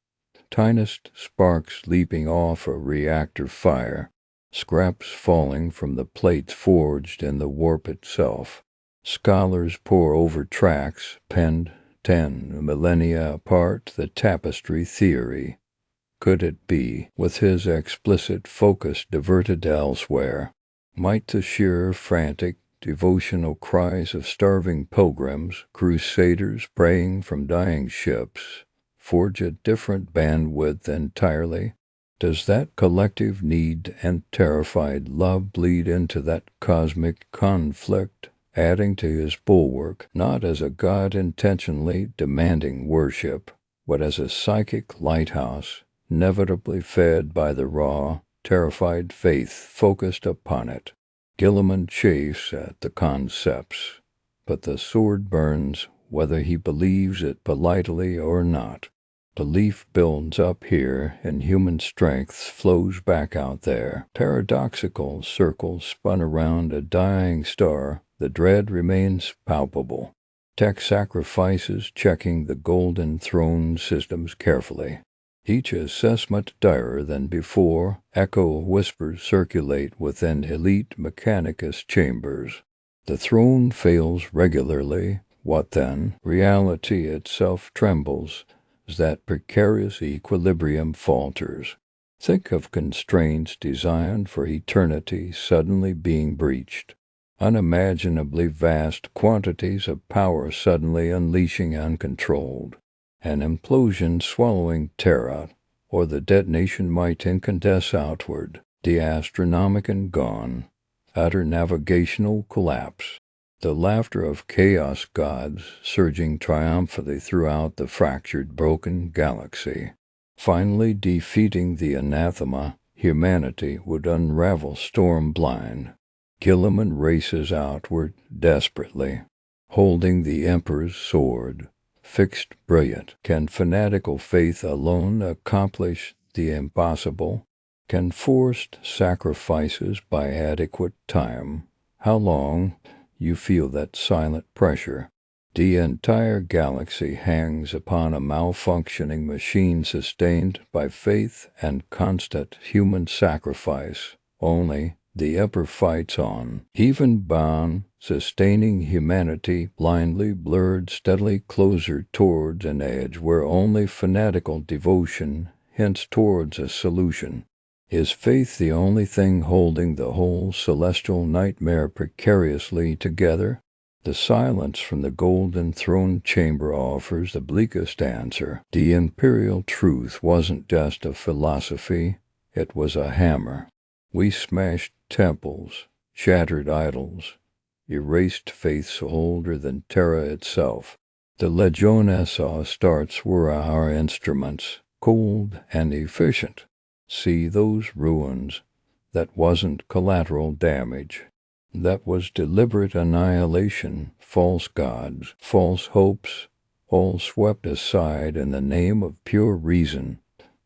Tiniest sparks leaping off a reactor fire, scraps falling from the plates forged in the warp itself. Scholars pore over tracks penned 10 millennia apart, the tapestry theory. Could it be, with his explicit focus diverted elsewhere, might the sheer frantic devotional cries of starving pilgrims, crusaders praying from dying ships, forge a different bandwidth entirely? Does that collective need and terrified love bleed into that cosmic conflict, adding to his bulwark not as a god intentionally demanding worship, but as a psychic lighthouse, inevitably fed by the raw, terrified faith focused upon it? Guilliman chafes at the concepts, but the sword burns whether he believes it politely or not. Belief builds up here, and human strength flows back out there. Paradoxical circles spun around a dying star, the dread remains palpable. tech sacrifices checking the Golden Throne systems carefully. Each assessment direr than before, echo whispers circulate within elite Mechanicus chambers. The throne fails regularly. What then? Reality itself trembles as that precarious equilibrium falters. Think of constraints designed for eternity suddenly being breached. Unimaginably vast quantities of power suddenly unleashing uncontrolled. An implosion swallowing Terra, or the detonation might incandesce outward. The Astronomican gone. Utter navigational collapse. The laughter of chaos gods surging triumphantly throughout the fractured, broken galaxy. Finally defeating the anathema, humanity would unravel storm-blind. Gilliman races outward desperately, holding the Emperor's sword. Fixed brilliant. Can fanatical faith alone accomplish the impossible? Can forced sacrifices buy adequate time? How long? You feel that silent pressure. The entire galaxy hangs upon a malfunctioning machine sustained by faith and constant human sacrifice. Only the Emperor fights on, even bound, sustaining humanity blindly blurred steadily closer towards an edge where only fanatical devotion hints towards a solution. Is faith the only thing holding the whole celestial nightmare precariously together? The silence from the Golden Throne chamber offers the bleakest answer. The imperial truth wasn't just a philosophy, it was a hammer. We smashed temples, shattered idols, erased faiths older than Terra itself. The Legiones Astartes were our instruments, cold and efficient. See those ruins? That wasn't collateral damage. That was deliberate annihilation, false gods, false hopes, all swept aside in the name of pure reason,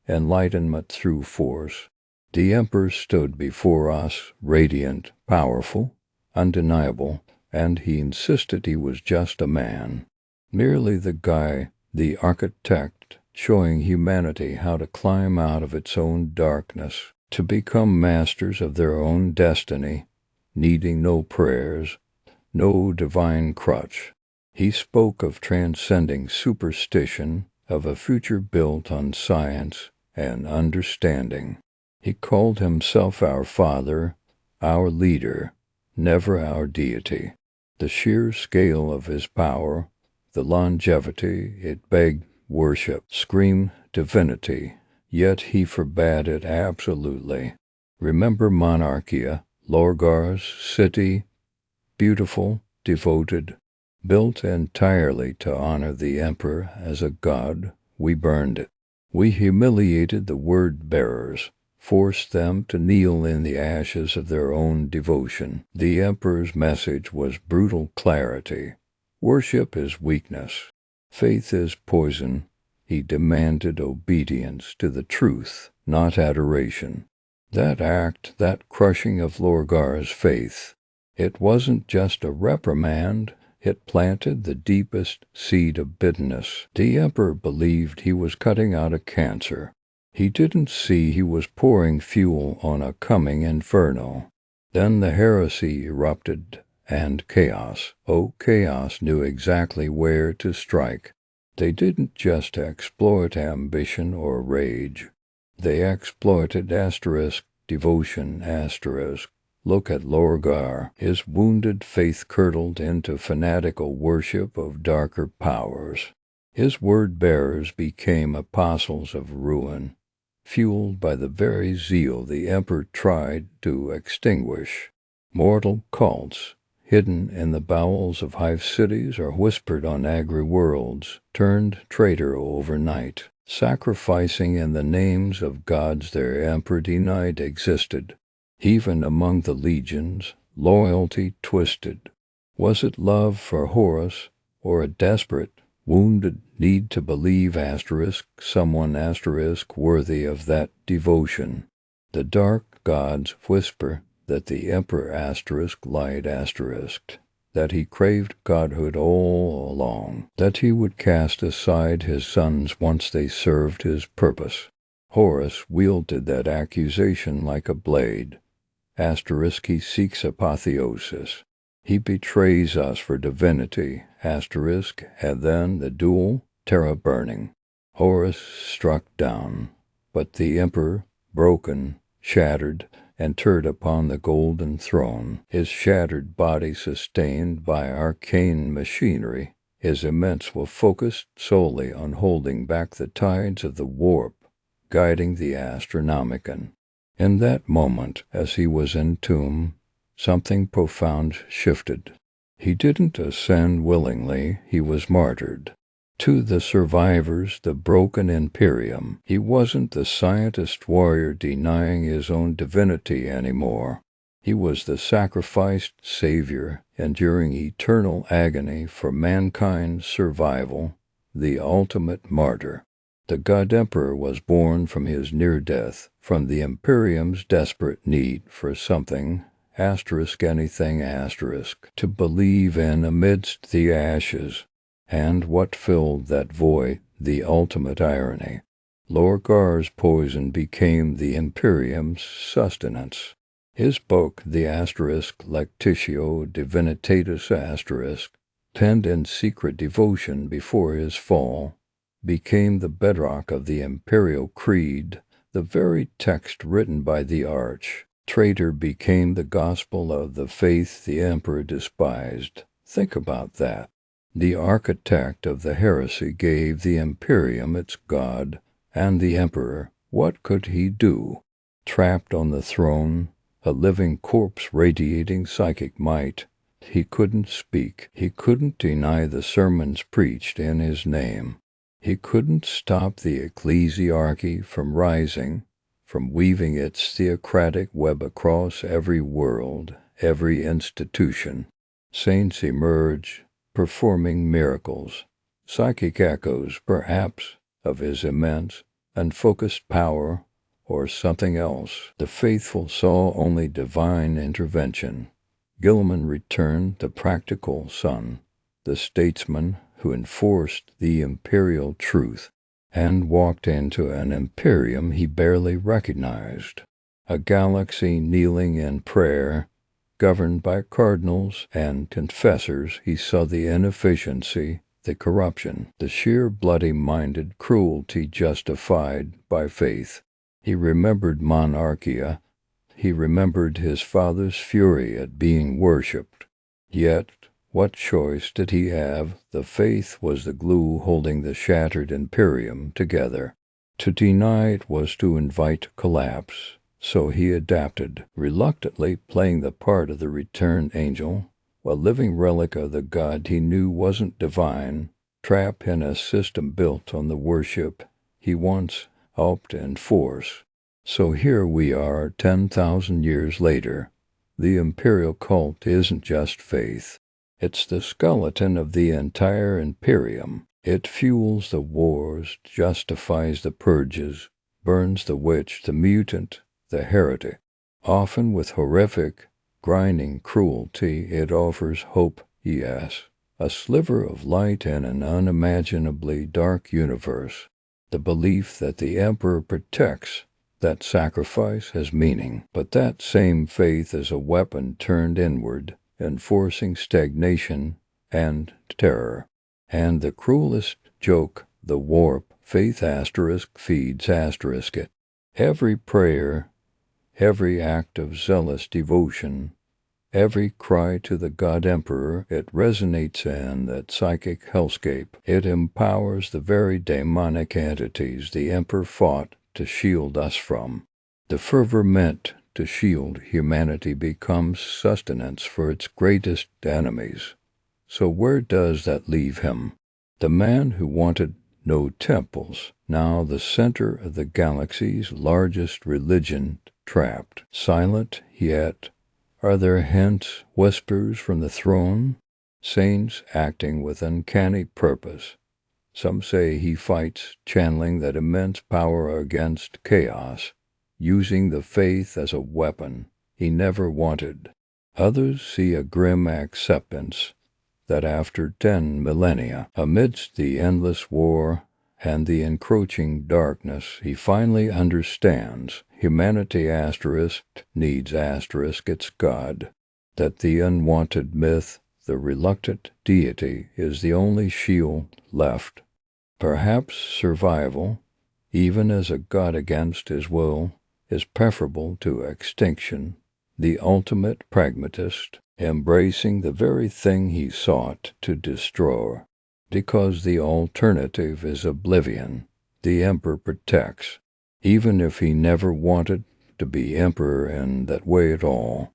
enlightenment through force. The Emperor stood before us, radiant, powerful, undeniable, and he insisted he was just a man. Merely the guy, the architect, showing humanity how to climb out of its own darkness, to become masters of their own destiny, needing no prayers, no divine crutch. He spoke of transcending superstition, of a future built on science and understanding. He called himself our Father, our leader, never our deity. The sheer scale of his power, the longevity it begged worship, screamed divinity, yet he forbade it absolutely. Remember Monarchia, Lorgar's city, beautiful, devoted, built entirely to honor the Emperor as a god. We burned it. We humiliated the word-bearers, forced them to kneel in the ashes of their own devotion. The Emperor's message was brutal clarity. Worship is weakness. Faith is poison. He demanded obedience to the truth, not adoration. That act, that crushing of Lorgar's faith, it wasn't just a reprimand, it planted the deepest seed of bitterness. The Emperor believed he was cutting out a cancer. He didn't see he was pouring fuel on a coming inferno. Then the heresy erupted, and chaos. Oh, chaos knew exactly where to strike. They didn't just exploit ambition or rage. They exploited devotion, Look at Lorgar. His wounded faith curdled into fanatical worship of darker powers. His word-bearers became apostles of ruin, fueled by the very zeal the Emperor tried to extinguish. Mortal cults, hidden in the bowels of hive cities or whispered on agri-worlds, turned traitor overnight, sacrificing in the names of gods their Emperor denied existed. Even among the legions, loyalty twisted. Was it love for Horus, or a desperate, wounded need to believe someone worthy of that devotion? The dark gods whisper that the Emperor lied that he craved godhood all along, that he would cast aside his sons once they served his purpose. Horus wielded that accusation like a blade. He seeks apotheosis. He betrays us for divinity, and then the duel, Terra burning. Horus struck down, but the Emperor, broken, shattered, entered upon the golden throne, his shattered body sustained by arcane machinery, his immense will focused solely on holding back the tides of the warp, guiding the Astronomican. In that moment, as he was entombed, something profound shifted. He didn't ascend willingly, he was martyred. To the survivors, the broken Imperium, he wasn't the scientist warrior denying his own divinity anymore. He was the sacrificed savior, enduring eternal agony for mankind's survival, the ultimate martyr. The God Emperor was born from his near death, from the Imperium's desperate need for something, anything, to believe in amidst the ashes. And what filled that void, the ultimate irony. Lorgar's poison became the Imperium's sustenance. His book, the Lectitio Divinitatis penned in secret devotion before his fall, became the bedrock of the imperial creed, the very text written by the arch-traitor became the gospel of the faith the emperor despised. Think about that. The architect of the heresy gave the Imperium its god, and the emperor, what could he do? Trapped on the throne, a living corpse radiating psychic might, he couldn't speak, he couldn't deny the sermons preached in his name. He couldn't stop the ecclesiarchy from rising, from weaving its theocratic web across every world, every institution. Saints emerge, performing miracles, psychic echoes, perhaps, of his immense and focused power, or something else. The faithful saw only divine intervention. Gilman returned the practical son, the statesman who enforced the imperial truth, and walked into an imperium he barely recognized, a galaxy kneeling in prayer, governed by cardinals and confessors. He saw the inefficiency, the corruption, the sheer bloody-minded cruelty justified by faith. He remembered monarchia. He remembered his father's fury at being worshipped. Yet, what choice did he have? The faith was the glue holding the shattered Imperium together. To deny it was to invite collapse. So he adapted, reluctantly playing the part of the returned angel, a living relic of the God he knew wasn't divine, trapped in a system built on the worship he once helped enforce. So here we are 10,000 years later. The imperial cult isn't just faith. It's the skeleton of the entire Imperium. It fuels the wars, justifies the purges, burns the witch, the mutant, the heretic. Often with horrific, grinding cruelty, it offers hope, yes, a sliver of light in an unimaginably dark universe. The belief that the Emperor protects, that sacrifice has meaning. But that same faith is a weapon turned inward, enforcing stagnation and terror. And the cruelest joke, the warp, faith feeds it. Every prayer, every act of zealous devotion, every cry to the God Emperor, it resonates in that psychic hellscape. It empowers the very demonic entities the Emperor fought to shield us from. The fervor meant to shield humanity becomes sustenance for its greatest enemies. So where does that leave him? The man who wanted no temples, now the center of the galaxy's largest religion, trapped, silent, yet are there hence whispers from the throne? Saints acting with uncanny purpose. Some say he fights, channeling that immense power against chaos, using the faith as a weapon he never wanted. Others see a grim acceptance that after 10 millennia, amidst the endless war and the encroaching darkness, he finally understands humanity needs its God, that the unwanted myth, the reluctant deity, is the only shield left. Perhaps survival, even as a god against his will, is preferable to extinction. The ultimate pragmatist, embracing the very thing he sought to destroy, because the alternative is oblivion. The Emperor protects, even if he never wanted to be Emperor in that way at all.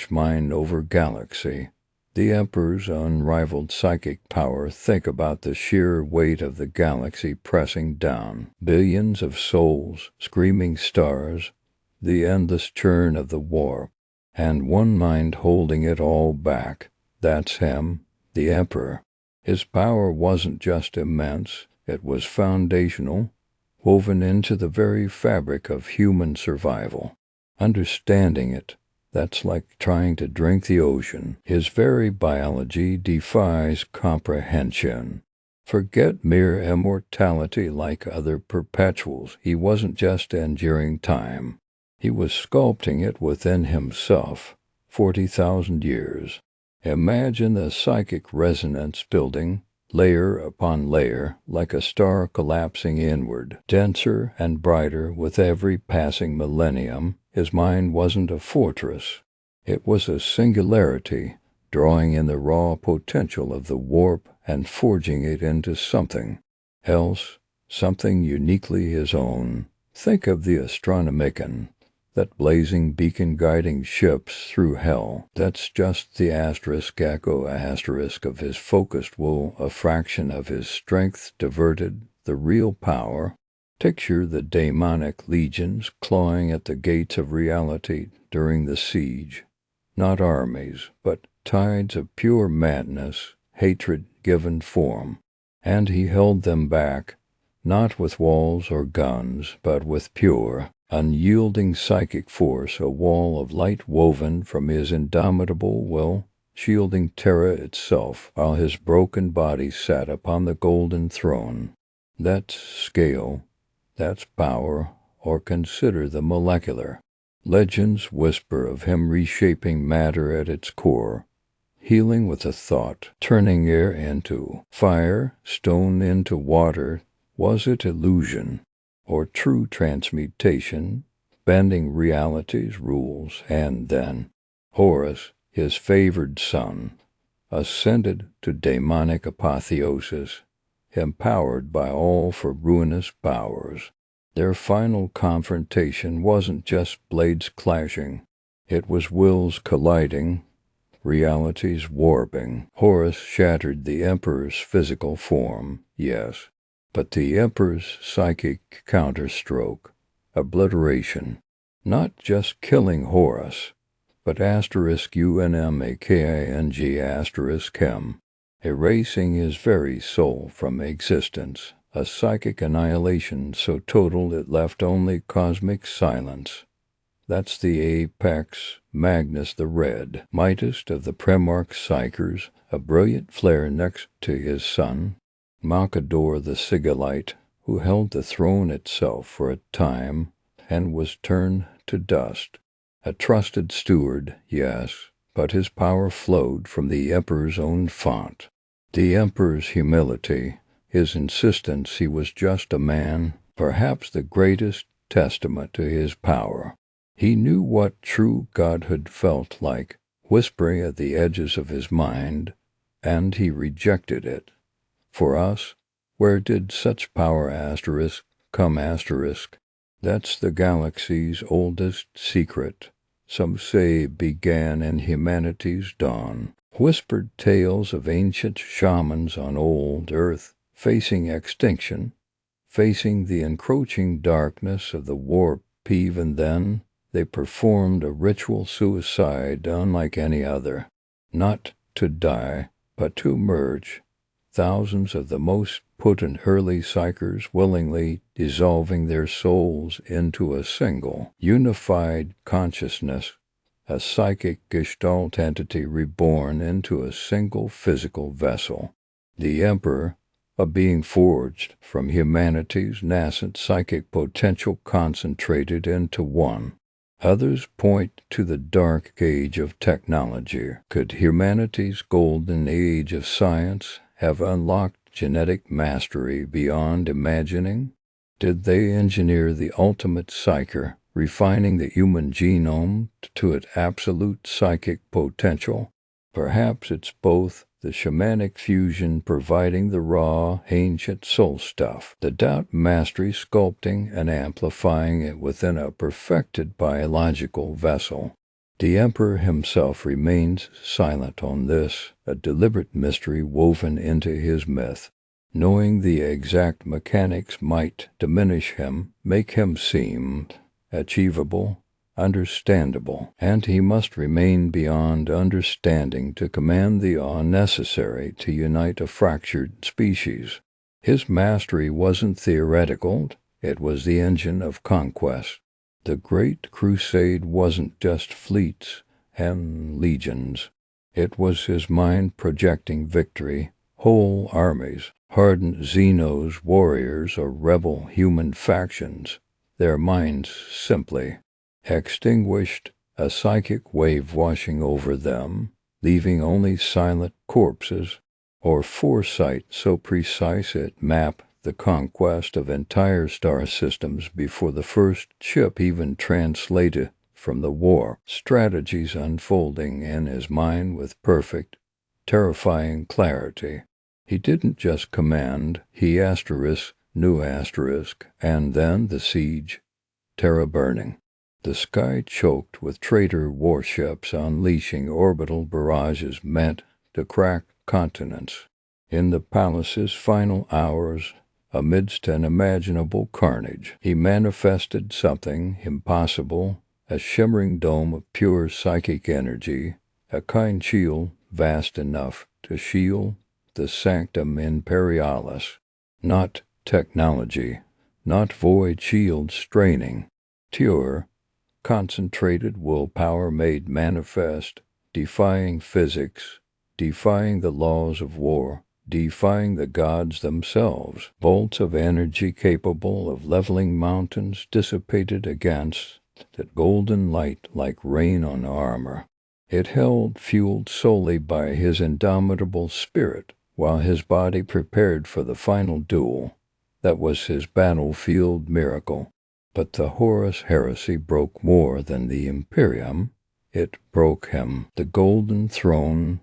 Mind over galaxy. The Emperor's unrivaled psychic power. Think about the sheer weight of the galaxy pressing down. Billions of souls, screaming stars, the endless churn of the warp, and one mind holding it all back. That's him, the Emperor. His power wasn't just immense, it was foundational, woven into the very fabric of human survival. Understanding it, that's like trying to drink the ocean. His very biology defies comprehension. Forget mere immortality like other perpetuals. He wasn't just enduring time. He was sculpting it within himself. 40,000 years. Imagine the psychic resonance building, layer upon layer, like a star collapsing inward, denser and brighter with every passing millennium. His mind wasn't a fortress. It was a singularity, drawing in the raw potential of the warp and forging it into something else, something uniquely his own. Think of the Astronomican, that blazing beacon guiding ships through hell. That's just the echo of his focused will, a fraction of his strength diverted, the real power. Picture the demonic legions clawing at the gates of reality during the siege. Not armies, but tides of pure madness, hatred given form. And he held them back, not with walls or guns, but with pure, unyielding psychic force, a wall of light woven from his indomitable will, shielding Terra itself, while his broken body sat upon the golden throne. That's scale. That's power, or consider the molecular. Legends whisper of him reshaping matter at its core, healing with a thought, turning air into fire, stone into water. Was it illusion, or true transmutation, bending reality's rules? And then Horus, his favored son, ascended to demonic apotheosis, empowered by all for ruinous powers. Their final confrontation wasn't just blades clashing. It was wills colliding, realities warping. Horus shattered the Emperor's physical form, yes, but the Emperor's psychic counterstroke, obliteration. Not just killing Horus, but *UNMAKING*, erasing his very soul from existence, a psychic annihilation so total it left only cosmic silence. That's the apex, Magnus the Red, mightest of the Primarch Psychers, a brilliant flare next to his son, Makador the Sigillite, who held the throne itself for a time and was turned to dust. A trusted steward, yes, but his power flowed from the Emperor's own font. The Emperor's humility, his insistence he was just a man, perhaps the greatest testament to his power. He knew what true godhood felt like, whispering at the edges of his mind, and he rejected it. For us, where did such power come? That's the galaxy's oldest secret. Some say began in humanity's dawn. Whispered tales of ancient shamans on old Earth, facing extinction, facing the encroaching darkness of the warp. Even then, they performed a ritual suicide unlike any other. Not to die, but to emerge. Thousands of the most potent early psychers willingly dissolving their souls into a single, unified consciousness, a psychic gestalt entity reborn into a single physical vessel. The Emperor, a being forged from humanity's nascent psychic potential concentrated into one. Others point to the dark age of technology. Could humanity's golden age of science have unlocked genetic mastery beyond imagining? Did they engineer the ultimate psyker, refining the human genome to its absolute psychic potential? Perhaps it's both, the shamanic fusion providing the raw, ancient soul stuff, the DAoT mastery sculpting and amplifying it within a perfected biological vessel. The Emperor himself remains silent on this, a deliberate mystery woven into his myth. Knowing the exact mechanics might diminish him, make him seem achievable, understandable, and he must remain beyond understanding to command the awe necessary to unite a fractured species. His mastery wasn't theoretical, it was the engine of conquest. The Great Crusade wasn't just fleets and legions. It was his mind projecting victory, whole armies, hardened Xenos, warriors, or rebel human factions, their minds simply extinguished, a psychic wave washing over them, leaving only silent corpses, or foresight so precise it mapped the conquest of entire star systems before the first ship even translated from the war, strategies unfolding in his mind with perfect, terrifying clarity. He didn't just command, he knew and then the siege, Terra burning. The sky choked with traitor warships unleashing orbital barrages meant to crack continents. In the palace's final hours, amidst unimaginable carnage, he manifested something impossible, a shimmering dome of pure psychic energy, a kind shield vast enough to shield the sanctum imperialis. Not technology, not void shield straining, pure, concentrated willpower made manifest, defying physics, defying the laws of war, defying the gods themselves. Bolts of energy capable of leveling mountains dissipated against that golden light like rain on armor. It held, fueled solely by his indomitable spirit, while his body prepared for the final duel. That was his battlefield miracle. But the Horus heresy broke more than the Imperium. It broke him. The golden throne,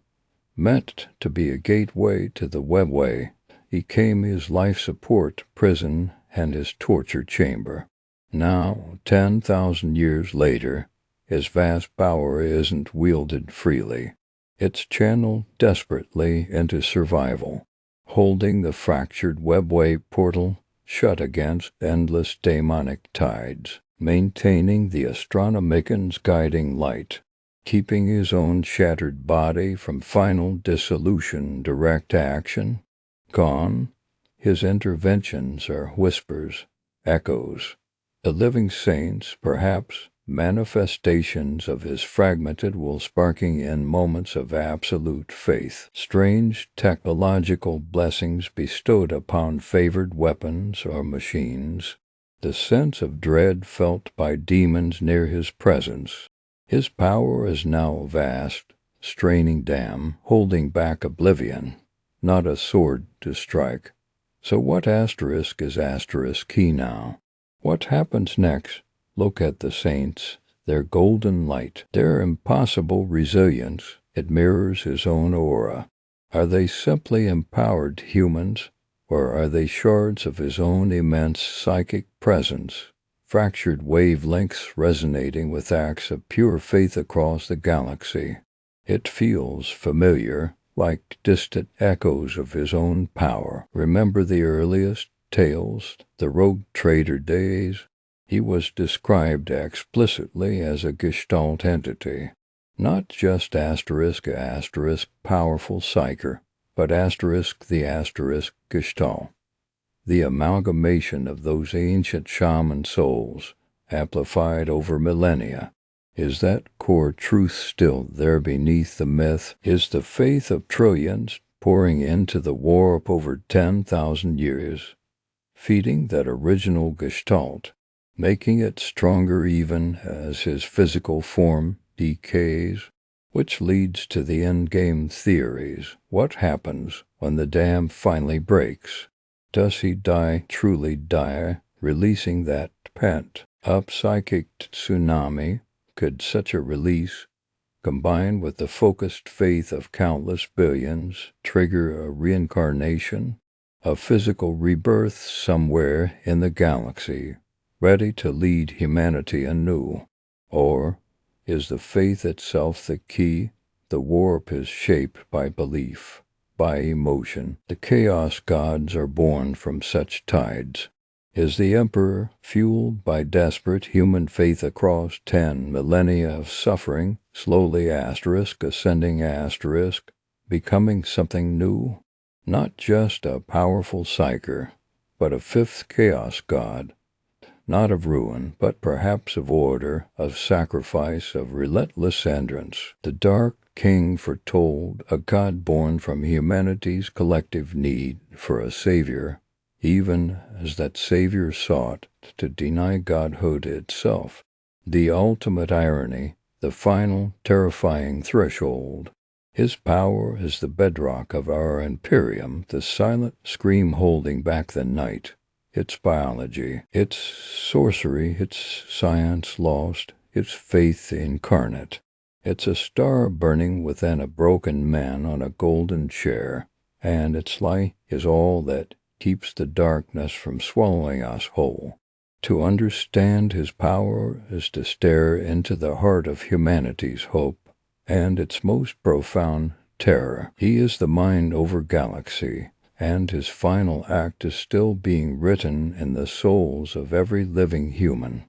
meant to be a gateway to the webway, became his life support prison and his torture chamber. Now, 10,000 years later, his vast power isn't wielded freely. It's channeled desperately into survival, holding the fractured webway portal shut against endless demonic tides, maintaining the Astronomican's guiding light, keeping his own shattered body from final dissolution, direct action. Gone, his interventions are whispers, echoes. The living saints, perhaps, manifestations of his fragmented will sparking in moments of absolute faith, strange technological blessings bestowed upon favored weapons or machines, the sense of dread felt by demons near his presence. His power is now vast, straining dam, holding back oblivion, not a sword to strike. So what asterisk is he now? What happens next? Look at the saints, their golden light, their impossible resilience. It mirrors his own aura. Are they simply empowered humans, or are they shards of his own immense psychic presence, fractured wavelengths resonating with acts of pure faith across the galaxy? It feels familiar, like distant echoes of his own power. Remember the earliest tales, the rogue trader days? He was described explicitly as a gestalt entity, not just asterisk powerful psyker, but the gestalt, the amalgamation of those ancient shaman souls, amplified over millennia. Is that core truth still there beneath the myth? Is the faith of trillions pouring into the warp over 10,000 years, feeding that original gestalt, making it stronger even as his physical form decays? Which leads to the endgame theories. What happens when the dam finally breaks? Does he truly die, releasing that pent-up psychic tsunami? Could such a release, combined with the focused faith of countless billions, trigger a reincarnation, a physical rebirth somewhere in the galaxy, ready to lead humanity anew? Or is the faith itself the key? The warp is shaped by belief, by emotion. The chaos gods are born from such tides. Is the Emperor fueled by desperate human faith across 10 millennia of suffering, slowly ascending becoming something new? Not just a powerful psyker, but a fifth chaos god, not of ruin, but perhaps of order, of sacrifice, of relentless endurance. The Dark King foretold, a god born from humanity's collective need for a savior, even as that savior sought to deny godhood itself. The ultimate irony, the final terrifying threshold. His power is the bedrock of our Imperium, the silent scream holding back the night. Its biology, its sorcery, its science lost, its faith incarnate. It's a star burning within a broken man on a golden chair, and its light is all that keeps the darkness from swallowing us whole. To understand his power is to stare into the heart of humanity's hope and its most profound terror. He is the mind over galaxy, and his final act is still being written in the souls of every living human.